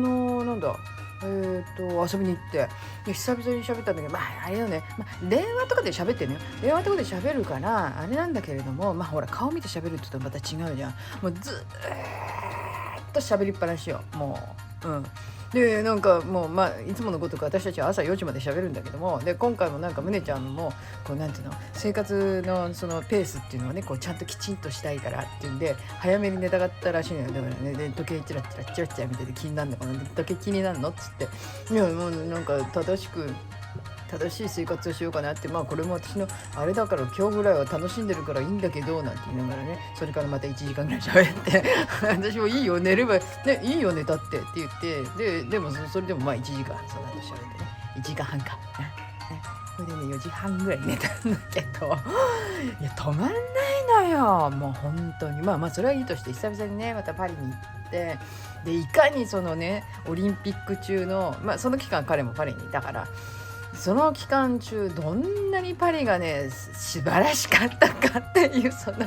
びに行って、久々に喋ったんだけど、あれよね、電話とかで喋ってるのよ。電話とかで喋るからあれなんだけれども、ほら顔見て喋るって言うとまた違うじゃん。もうずーっと喋りっぱなしよ、もう。でなんかもういつものごとく私たちは朝4時まで喋るんだけども、で今回もなんかむねちゃんもこうなんていうの、生活のそのペースっていうのをね、こうちゃんときちんとしたいからっていうんで早めに寝たかったらしいのよ。だからね、で時計チラチラ見てて気になるのかな、時計気になるのっつって、いやもうなんか正しい生活をしようかなって、これも私のあれだから今日ぐらいは楽しんでるからいいんだけどなんて言いながらね、それからまた1時間ぐらい喋って私もいいよ寝ればね、いいよ寝たって言ってでもそれでも1時間その後喋ってね、1時間半かそれでね4時半ぐらい寝たんだけどいや止まんないのよ、もう本当に。それはいいとして、久々にねまたパリに行って、でいかにそのねオリンピック中のその期間彼もパリにいたから、その期間中どんなにパリがね素晴らしかったかっていう、その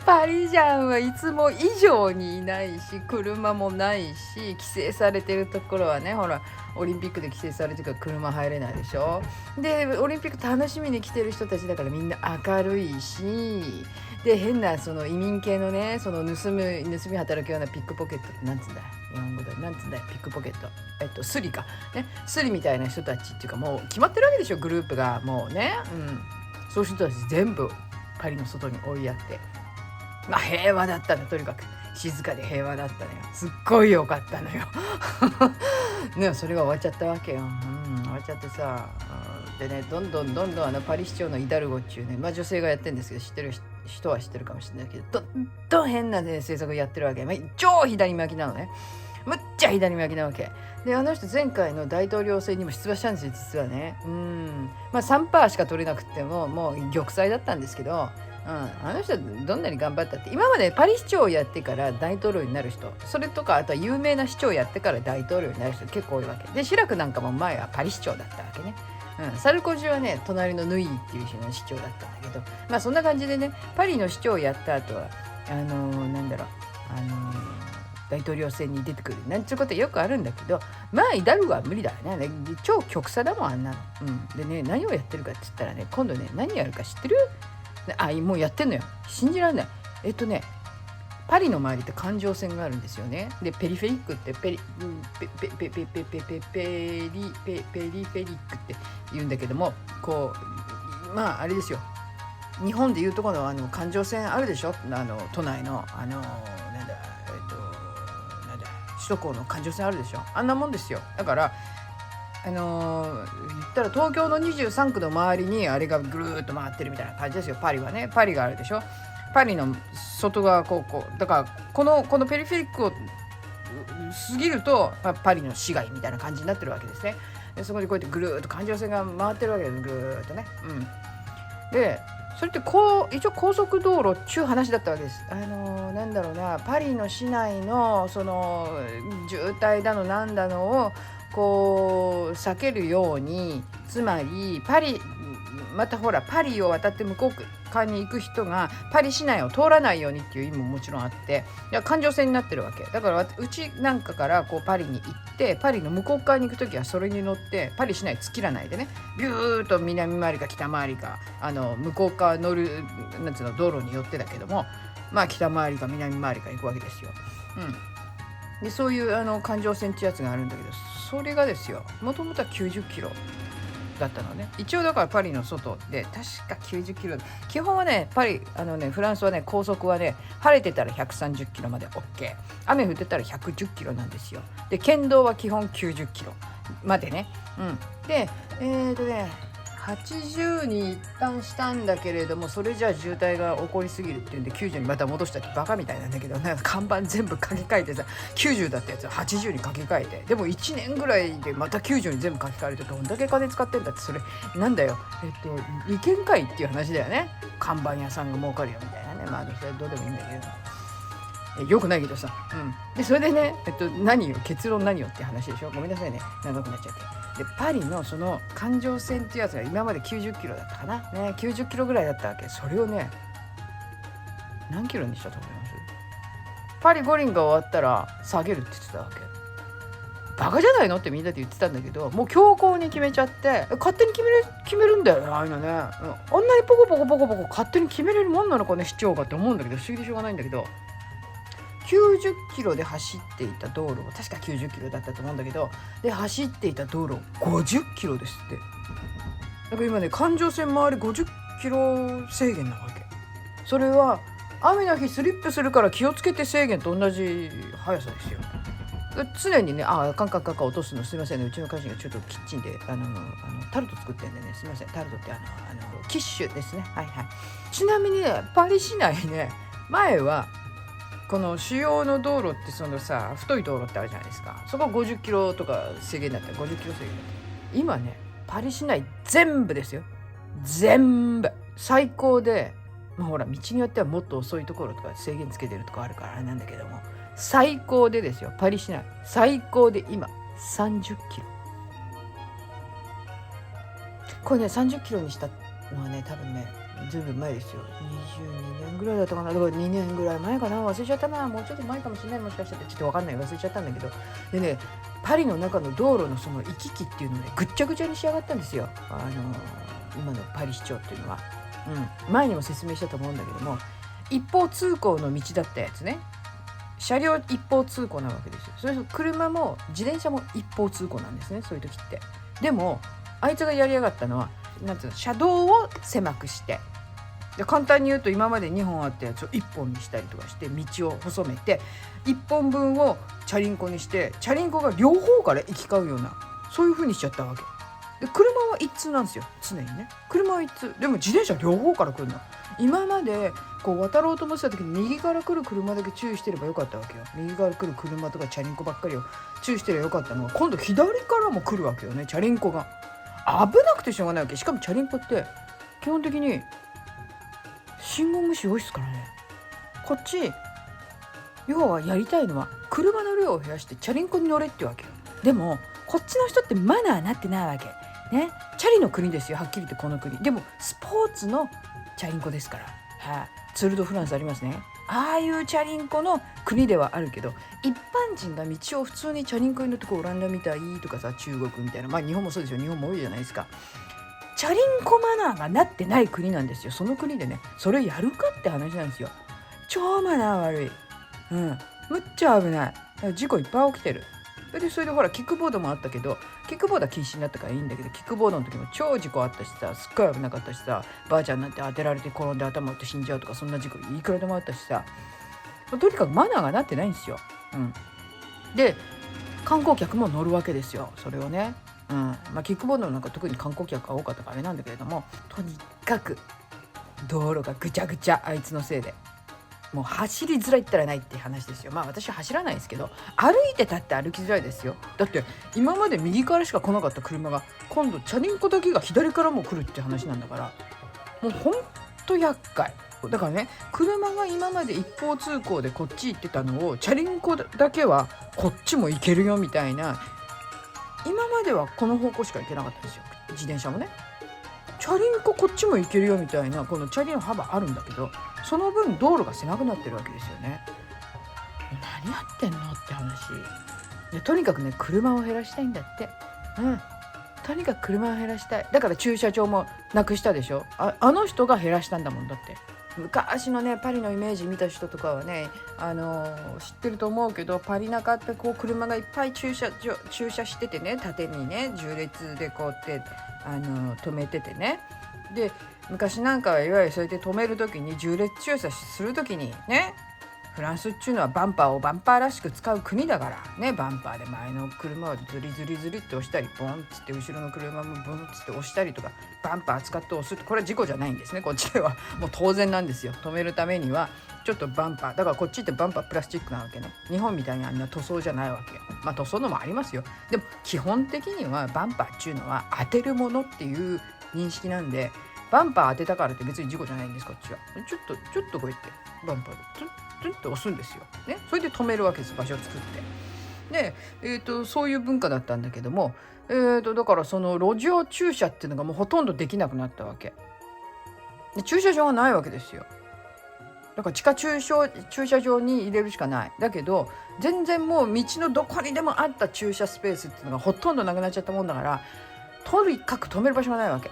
パリジャンはいつも以上にいないし、車もないし、規制されてるところはね、ほらオリンピックで規制されてるから車入れないでしょ。でオリンピック楽しみに来てる人たちだからみんな明るいし、で変なその移民系のね、その盗み働くようなピックポケットってなんつうんだ日本語で、なんつうんだよピックポケット、スリかね、スリみたいな人たちっていうか、もう決まってるわけでしょ、グループがもうね、そういう人たち全部パリの外に追いやって、平和だったの、とにかく静かで平和だったのよ、すっごい良かったのよね、それが終わっちゃったわけよ。終わっちゃってさ、でね、どんどんパリ市長のイダルゴっていうね、女性がやってるんですけど、知ってる人は知ってるかもしれないけど、どんどん変な、ね、政策やってるわけ。超左巻きなのね、むっちゃ左巻きなわけで、あの人前回の大統領選にも出馬したんですよ、実はね。3% しか取れなくてもう玉砕だったんですけど、あの人どんなに頑張ったって、今までパリ市長をやってから大統領になる人、それとかあとは有名な市長をやってから大統領になる人結構多いわけで、シラクなんかも前はパリ市長だったわけね。サルコジはね隣のヌイっていう人の市長だったんだけど、そんな感じでね、パリの市長をやった後は大統領選に出てくるなんていうことはよくあるんだけど、イダルゴは無理だよね、超極左だもんあんなの。でね、何をやってるかって言ったらね、今度ね何やるか知ってる？もうやってんのよ、信じられない。パリの周りって環状線があるんですよね。でペリフェリックってペリフェリックって言うんだけども、こうあれですよ、日本でいうとこの環状線あるでしょ、都内の首都高の環状線あるでしょ、あんなもんですよ。だから言ったら東京の23区の周りにあれがぐるーっと回ってるみたいな感じですよ。パリはね、パリがあるでしょ、パリの外側こうだからこのペリフェリックを過ぎると、パリの市街みたいな感じになってるわけですね。でそこでこうやってぐるーっと環状線が回ってるわけです、ぐるーっとね。でそれって一応高速道路っちゅう話だったわけです。なんだろうな、パリの市内のその渋滞だのなんだのをこう避けるように、つまりまたほらパリを渡って向こう側に行く人がパリ市内を通らないようにっていう意味ももちろんあって、環状線になってるわけだから、うちなんかからこうパリに行ってパリの向こう側に行くときはそれに乗ってパリ市内突っ切らないでね、ビューッと南回りか北回りか向こう側乗るなんつうの道路によってだけども、まあ北回りか南回りか行くわけですよ。でそういう環状線ってやつがあるんだけど、それがですよ、もともとは90キロだったのね。一応だからパリの外で確か90キロ、基本はねフランスはね、高速はね晴れてたら130キロまで OK、 雨降ってたら110キロなんですよ。で県道は基本90キロまでね。で80に一旦したんだけれども、それじゃあ渋滞が起こりすぎるっていうんで90にまた戻したってバカみたいなんだけど、なんか看板全部書き換えてさ、90だったやつを80に書き換えて、でも1年ぐらいでまた90に全部書き換えるとどんだけ金使ってんだって。それなんだよ、利権会っていう話だよね。看板屋さんが儲かるよみたいなね。まあそれどうでもいいんだけど、よくないけどさ。でそれでね、結論何よって話でしょ。ごめんなさいね、長くなっちゃって。でパリのその環状線っていうやつが今まで90キロだったかな、ね、90キロぐらいだったわけ。それをね何キロにしたと思います？パリ五輪が終わったら下げるって言ってたわけ。バカじゃないのってみんなで言ってたんだけど、もう強行に決めちゃって、勝手に決めるんだよね、ああいうのね。あんなにポコポコ勝手に決めれるもんなのかね、市長がって思うんだけど、不思議でしょうがないんだけど、90キロで走っていた道路は確か90キロだったと思うんだけど、で走っていた道路50キロですって。だから今ね、環状線周り50キロ制限なわけ。それは雨の日スリップするから気をつけて制限と同じ速さですよ。常にね、カン落とすのすいませんね、うちの家人がちょっとキッチンでタルト作ってんでね、すいません。タルトってキッシュですね。はいはい。ちなみにね、パリ市内ね、前はこの主要の道路ってそのさ、太い道路ってあるじゃないですか。そこは50キロとか制限だった。50キロ制限だった。今ね、パリ市内全部ですよ。全部最高で、ほら道によってはもっと遅いところとか制限つけてるとこあるからあれなんだけども、最高でですよ、パリ市内最高で今30キロ。これね、30キロにしたのはね、多分ねずいぶん前ですよ。22年ぐらいだったかな。だから2年ぐらい前かな、忘れちゃったな。もうちょっと前かもしれない、もしかしたら。ちょっと分かんない、忘れちゃったんだけど。でね、パリの中の道路のその行き来っていうのね、ぐっちゃぐちゃに仕上がったんですよ、今のパリ市長っていうのは。前にも説明したと思うんだけども、一方通行の道だったやつね、車両一方通行なわけですよ。それと車も自転車も一方通行なんですね、そういう時って。でもあいつがやりやがったのは、なんていうの、車道を狭くして、で簡単に言うと、今まで2本あったやつを1本にしたりとかして、道を細めて1本分をチャリンコにして、チャリンコが両方から行き交うような、そういう風にしちゃったわけで、車は一通なんですよ、常にね。車は一通でも自転車両方から来るの。今までこう渡ろうと思ってた時に右から来る車だけ注意してればよかったわけよ。右から来る車とかチャリンコばっかりを注意してればよかったのが、今度左からも来るわけよね、チャリンコが。危なくてしょうがないわけ。しかもチャリンコって基本的に信号無視多いっすからね。こっち要はやりたいのは車の量を減らしてチャリンコに乗れってわけよ。でもこっちの人ってマナーなってないわけね。チャリの国ですよ、はっきり言って。この国でもスポーツのチャリンコですから。ツール・ド・フランスありますね。ああいうチャリンコの国ではあるけど、一般人が道を普通にチャリンコに乗ってこうオランダみたいとかさ、中国みたいな、まあ日本もそうですよ、日本も多いじゃないですか。チャリンコマナーがなってない国なんですよ。その国でね、それやるかって話なんですよ。超マナー悪い。むっちゃ危ない。事故いっぱい起きてる。それでほらキックボードもあったけど、キックボードは禁止になったからいいんだけど、キックボードの時も超事故あったしさ、すっごい危なかったしさ、ばあちゃんなんて当てられて転んで頭打って死んじゃうとか、そんな事故いくらでもあったしさ、とにかくマナーがなってないんですよ。で観光客も乗るわけですよ、それをね。キックボードなんか特に観光客が多かったからあれなんだけれども、とにかく道路がぐちゃぐちゃ、あいつのせいで。もう走りづらいったらないって話ですよ。私は走らないですけど、歩いてたって歩きづらいですよ。だって今まで右からしか来なかった車が今度チャリンコだけが左からも来るって話なんだから、もう本と厄介だからね、車が今まで一方通行でこっち行ってたのをチャリンコだけはこっちも行けるよみたいな、今まではこの方向しか行けなかったんですよ、自転車もね。チャリンコこっちも行けるよみたいな、このチャリの幅あるんだけど、その分道路が狭くなってるわけですよね。何やってんのって話で、とにかくね車を減らしたいんだって。とにかく車を減らしたい。だから駐車場もなくしたでしょ。あの人が減らしたんだもん。だって昔のねパリのイメージ見た人とかはね、知ってると思うけど、パリ中ってこう車がいっぱい駐車しててね、縦にね縦列でこうやって止めててね。で昔なんかはいわゆるそれで止める時に、縦列駐車する時にね、フランスっていうのはバンパーをバンパーらしく使う国だからね、バンパーで前の車をズリズリズリって押したり、ボンっつって後ろの車もブンっつって押したりとか、バンパー使って押すって、これは事故じゃないんですね、こっちでは。もう当然なんですよ。止めるためにはちょっとバンパーだから、こっちってバンパープラスチックなわけね。日本みたいにあんな塗装じゃないわけよ。まあ塗装のもありますよ。でも基本的にはバンパーっていうのは当てるものっていう認識なんで、バンパー当てたからって別に事故じゃないんです、こっちは。ちょっとこうやってバンパーでトゥンって押すんですよ、ね、それで止めるわけです、場所を作って。で、そういう文化だったんだけども、だからその路上駐車っていうのがもうほとんどできなくなったわけで、駐車場がないわけですよ。だから地下駐車場に入れるしかない。だけど全然もう道のどこにでもあった駐車スペースっていうのがほとんどなくなっちゃったもんだから、とにかく止める場所がないわけ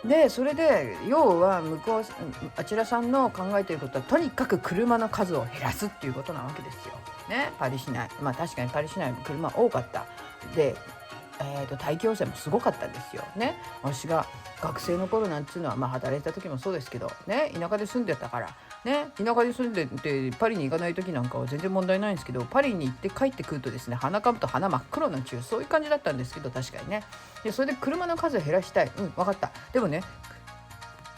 で、それで要はあちらさんの考えていることは、とにかく車の数を減らすっていうことなわけですよね。パリ市内、まあ確かにパリ市内も車多かったで、大気汚染もすごかったんですよね。私が学生の頃なんていうのは、まあ働いた時もそうですけどね、田舎で住んでたからね、田舎で住んでてパリに行かない時なんかは全然問題ないんですけど、パリに行って帰ってくるとですね、鼻かむと鼻真っ黒な中、そういう感じだったんですけど、確かにね。でそれで車の数を減らしたい、分かった。でもね、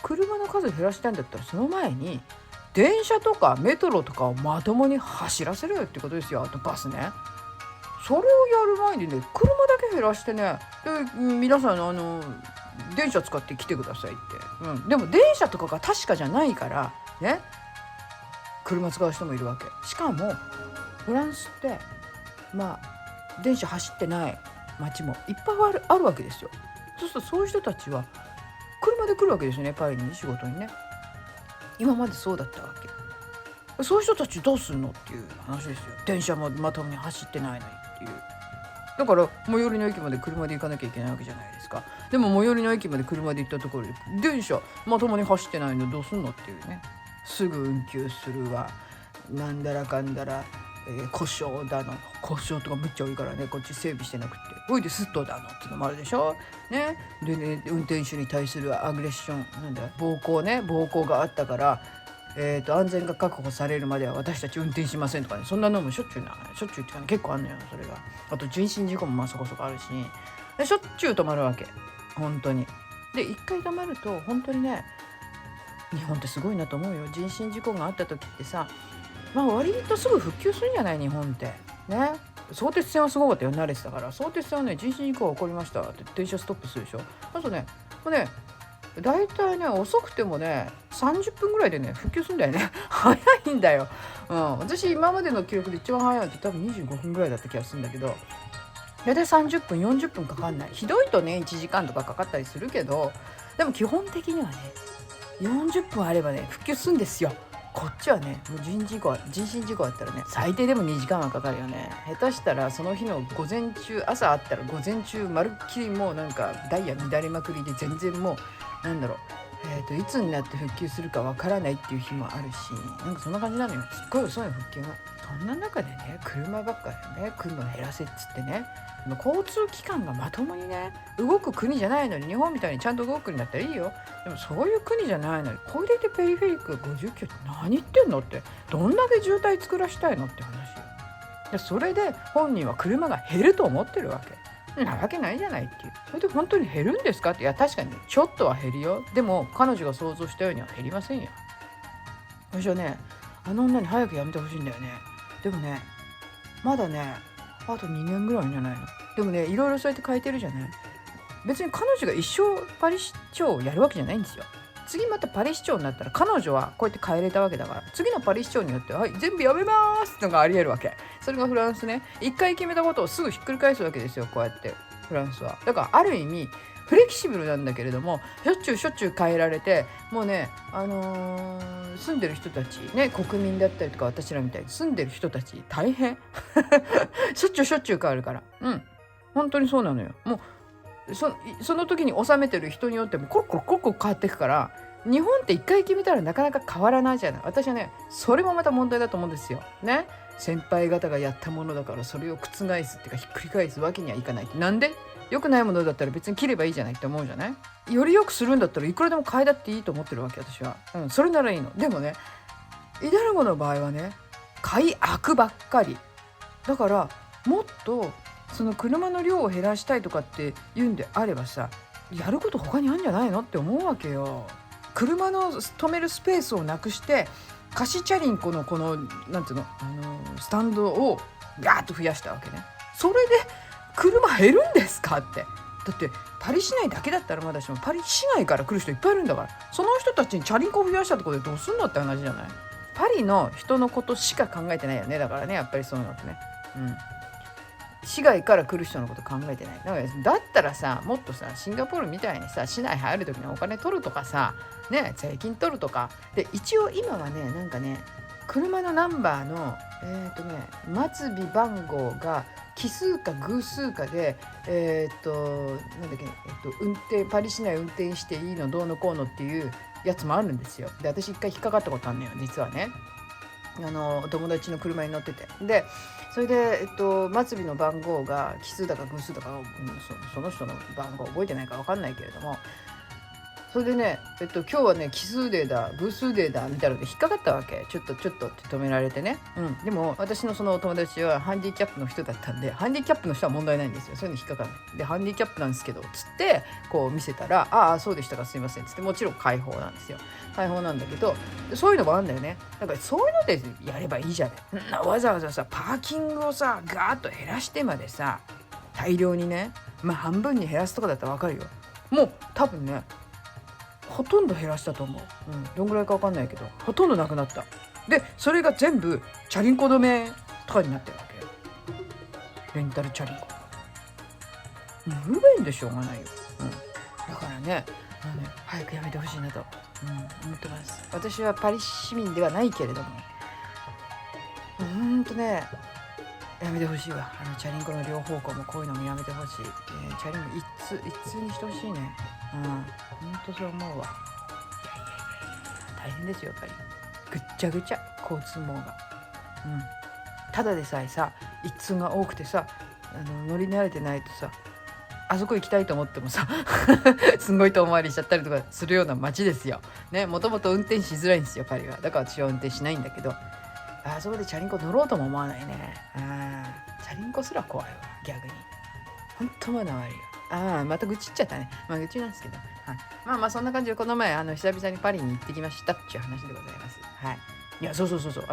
車の数を減らしたいんだったら、その前に電車とかメトロとかをまともに走らせるよってことですよ。あとバスね。それをやる前にね、車だけ減らしてね、で皆さん電車使って来てくださいって、でも電車とかが確かじゃないからね、車使う人もいるわけ。しかもフランスってまあ電車走ってない街もいっぱいあるわけですよ。そうするとそういう人たちは車で来るわけですよね、パリに、仕事にね。今までそうだったわけ。そういう人たちどうすんのっていう話ですよ。電車もまともに走ってないのにっていう。だから最寄りの駅まで車で行かなきゃいけないわけじゃないですか。でも最寄りの駅まで車で行ったところで電車まともに走ってないのどうすんのっていうね。すぐ運休するわ、なんだらかんだら、故障だの、故障とかむっちゃ多いからね、こっち整備してなくて、おいでスッとだのっていうのもあるでしょね。でね、運転手に対するアグレッション、なんだ暴行があったから、安全が確保されるまでは私たち運転しませんとかね、そんなのもしょっちゅうっていうかね、結構あんのよそれが。あと人身事故もまあそこそこあるし、しょっちゅう止まるわけ本当に。で一回止まると本当にね、日本ってすごいなと思うよ。人身事故があった時ってさ、まあ割とすぐ復旧するんじゃない、日本ってね。相鉄線はすごかったよ、慣れてたから。相鉄線はね、人身事故が起こりましたって電車ストップするでしょ。あとね、もうね、だいたいね、遅くてもね30分ぐらいでね復旧するんだよね。早いんだよ。私今までの記憶で一番早いのって多分25分ぐらいだった気がするんだけど、大体30分40分かかんない。ひどいとね1時間とかかかったりするけど、でも基本的にはね40分あればね復旧するんですよ。こっちはね、もう人身事故あったらね、最低でも2時間はかかるよね。下手したらその日の午前中、朝あったら午前中まるっきりもうなんかダイヤ乱れまくりで、全然もうなんだろう、いつになって復旧するかわからないっていう日もあるし、なんかそんな感じなのよ。すっごい遅いの復旧が。そんな中でね、車ばっかりね、車減らせっつってね、交通機関がまともにね動く国じゃないのに、日本みたいにちゃんと動く国だったらいいよ。でもそういう国じゃないのに、これでペリフェリックが50キロって何言ってんのって、どんだけ渋滞作らしたいのって話よ。でそれで本人は車が減ると思ってるわけなわけないじゃないっていう。それで本当に減るんですかって、いや確かにちょっとは減るよ。でも彼女が想像したようには減りませんよ。私はね、あの女に早くやめてほしいんだよね。でもね、まだねあと2年ぐらいじゃないの。でもね、いろいろそうやって変えてるじゃない。別に彼女が一生パリ市長をやるわけじゃないんですよ。次またパリ市長になったら彼女はこうやって帰れたわけだから、次のパリ市長によっては、はい、全部やめますってのがありえるわけ。それがフランスね。一回決めたことをすぐひっくり返すわけですよ、こうやってフランスは。だからある意味フレキシブルなんだけれども、しょっちゅう変えられて、もうね、住んでる人たちね、国民だったりとか私らみたいに住んでる人たち大変しょっちゅう変わるから、本当にそうなのよ。もうその時に収めてる人によってもコロコロ変わっていくから、日本って一回決めたらなかなか変わらないじゃない。私はね、それもまた問題だと思うんですよね。先輩方がやったものだからそれを覆すっていうかひっくり返すわけにはいかない。なんで良くないものだったら別に切ればいいじゃないって思うじゃない。より良くするんだったらいくらでも変えだっていいと思ってるわけ、私は。それならいいの。でもね、イダルゴの場合はね、買い開くばっかりだから、もっとその車の量を減らしたいとかって言うんであればさ、やること他にあるんじゃないのって思うわけよ。車の止めるスペースをなくして貸しチャリンコのこのなんていうの、スタンドをガーッと増やしたわけね。それで車減るんですかって。だってパリ市内だけだったらまだしも、パリ市外から来る人いっぱいいるんだから、その人たちにチャリンコを増やしたところでどうすんのって話じゃない。パリの人のことしか考えてないよね。だからね、やっぱりそういうのってね、市外から来る人のこと考えてない。だったらさ、もっとさ、シンガポールみたいにさ、市内入る時にお金取るとかさね、税金取るとかで、一応今はね、なんかね、車のナンバーの末尾番号が奇数か偶数かでなんだっけ、パリ市内運転していいのどうのこうのっていうやつもあるんですよ。で、私一回引っかかったことあるのよ、実はね。友達の車に乗ってて、でそれで、末尾の番号が奇数だか偶数だか、その人の番号覚えてないか分かんないけれども、それでね、今日はね奇数デーだ偶数デーだみたいなので引っかかったわけ。ちょっとって止められてね、でも私のその友達はハンディキャップの人だったんで、ハンディキャップの人は問題ないんですよ。そういうの引っかかるで、ハンディキャップなんですけどつってこう見せたら、ああそうでしたか、すいませんつって、もちろん開放なんですよ。開放なんだけど、そういうのもあるんだよね。だからそういうのでやればいいじゃない。わざわざさパーキングをさガーッと減らしてまでさ、大量にね、半分に減らすとかだったら分かるよ。もう多分ねほとんど減らしたと思う。どんぐらいか分かんないけど、ほとんどなくなった。でそれが全部チャリンコ止めとかになってるわけよ。レンタルチャリンコ。不便でしょうがないよ。だからね、早くやめてほしいなと、思ってます。私はパリ市民ではないけれども、やめてほしいわ。チャリンコの両方向もこういうのもやめてほしい。チャリンコ一通にしてほしいね。本当そう思うわ。大変ですよ、やっぱり。ぐっちゃぐちゃ交通網が。ただでさえさ一通が多くてさ、乗り慣れてないとさ、あそこ行きたいと思ってもさすんごい遠回りしちゃったりとかするような街ですよね。もともと運転しづらいんですよ、パリは。だから私は運転しないんだけど、あそこでチャリンコ乗ろうとも思わないね。チャリンコすら怖いわ、逆に。本当マナー悪いよ。また愚痴っちゃったね。愚痴なんですけど、そんな感じで、この前久々にパリに行ってきましたっていう話でございます。いや、そう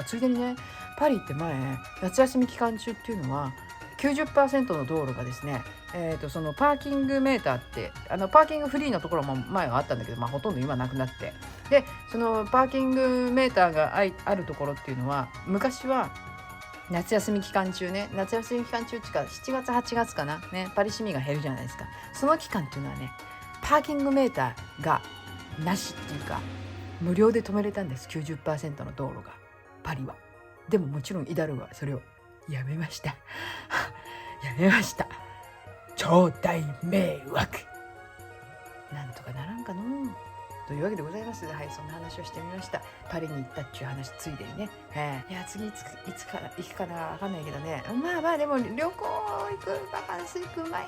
ついでにね、パリって前夏休み期間中っていうのは 90% の道路がですね、そのパーキングメーターって、パーキングフリーのところも前はあったんだけど、ほとんど今なくなって、でそのパーキングメーターがあるところっていうのは、昔は夏休み期間中ね、夏休み期間中っていうか7月8月かなね、パリ市民が減るじゃないですか。その期間っていうのはね、パーキングメーターがなしっていうか無料で止めれたんです。 90% の道路が、パリは。でももちろんイダルゴはそれをやめましたやめました。超大迷惑。なんとかならんかのというわけでございます。そんな話をしてみました。パリに行ったっていう話ついでにね。いや、次いつから行くかな分かんないけどね。でも旅行行く、バカンス行く前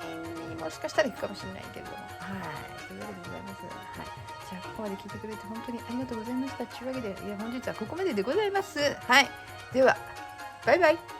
にもしかしたら行くかもしれないけれども。というわけでございます。じゃあここまで聞いてくれて本当にありがとうございました。というわけで、本日はここまででございます。ではバイバイ。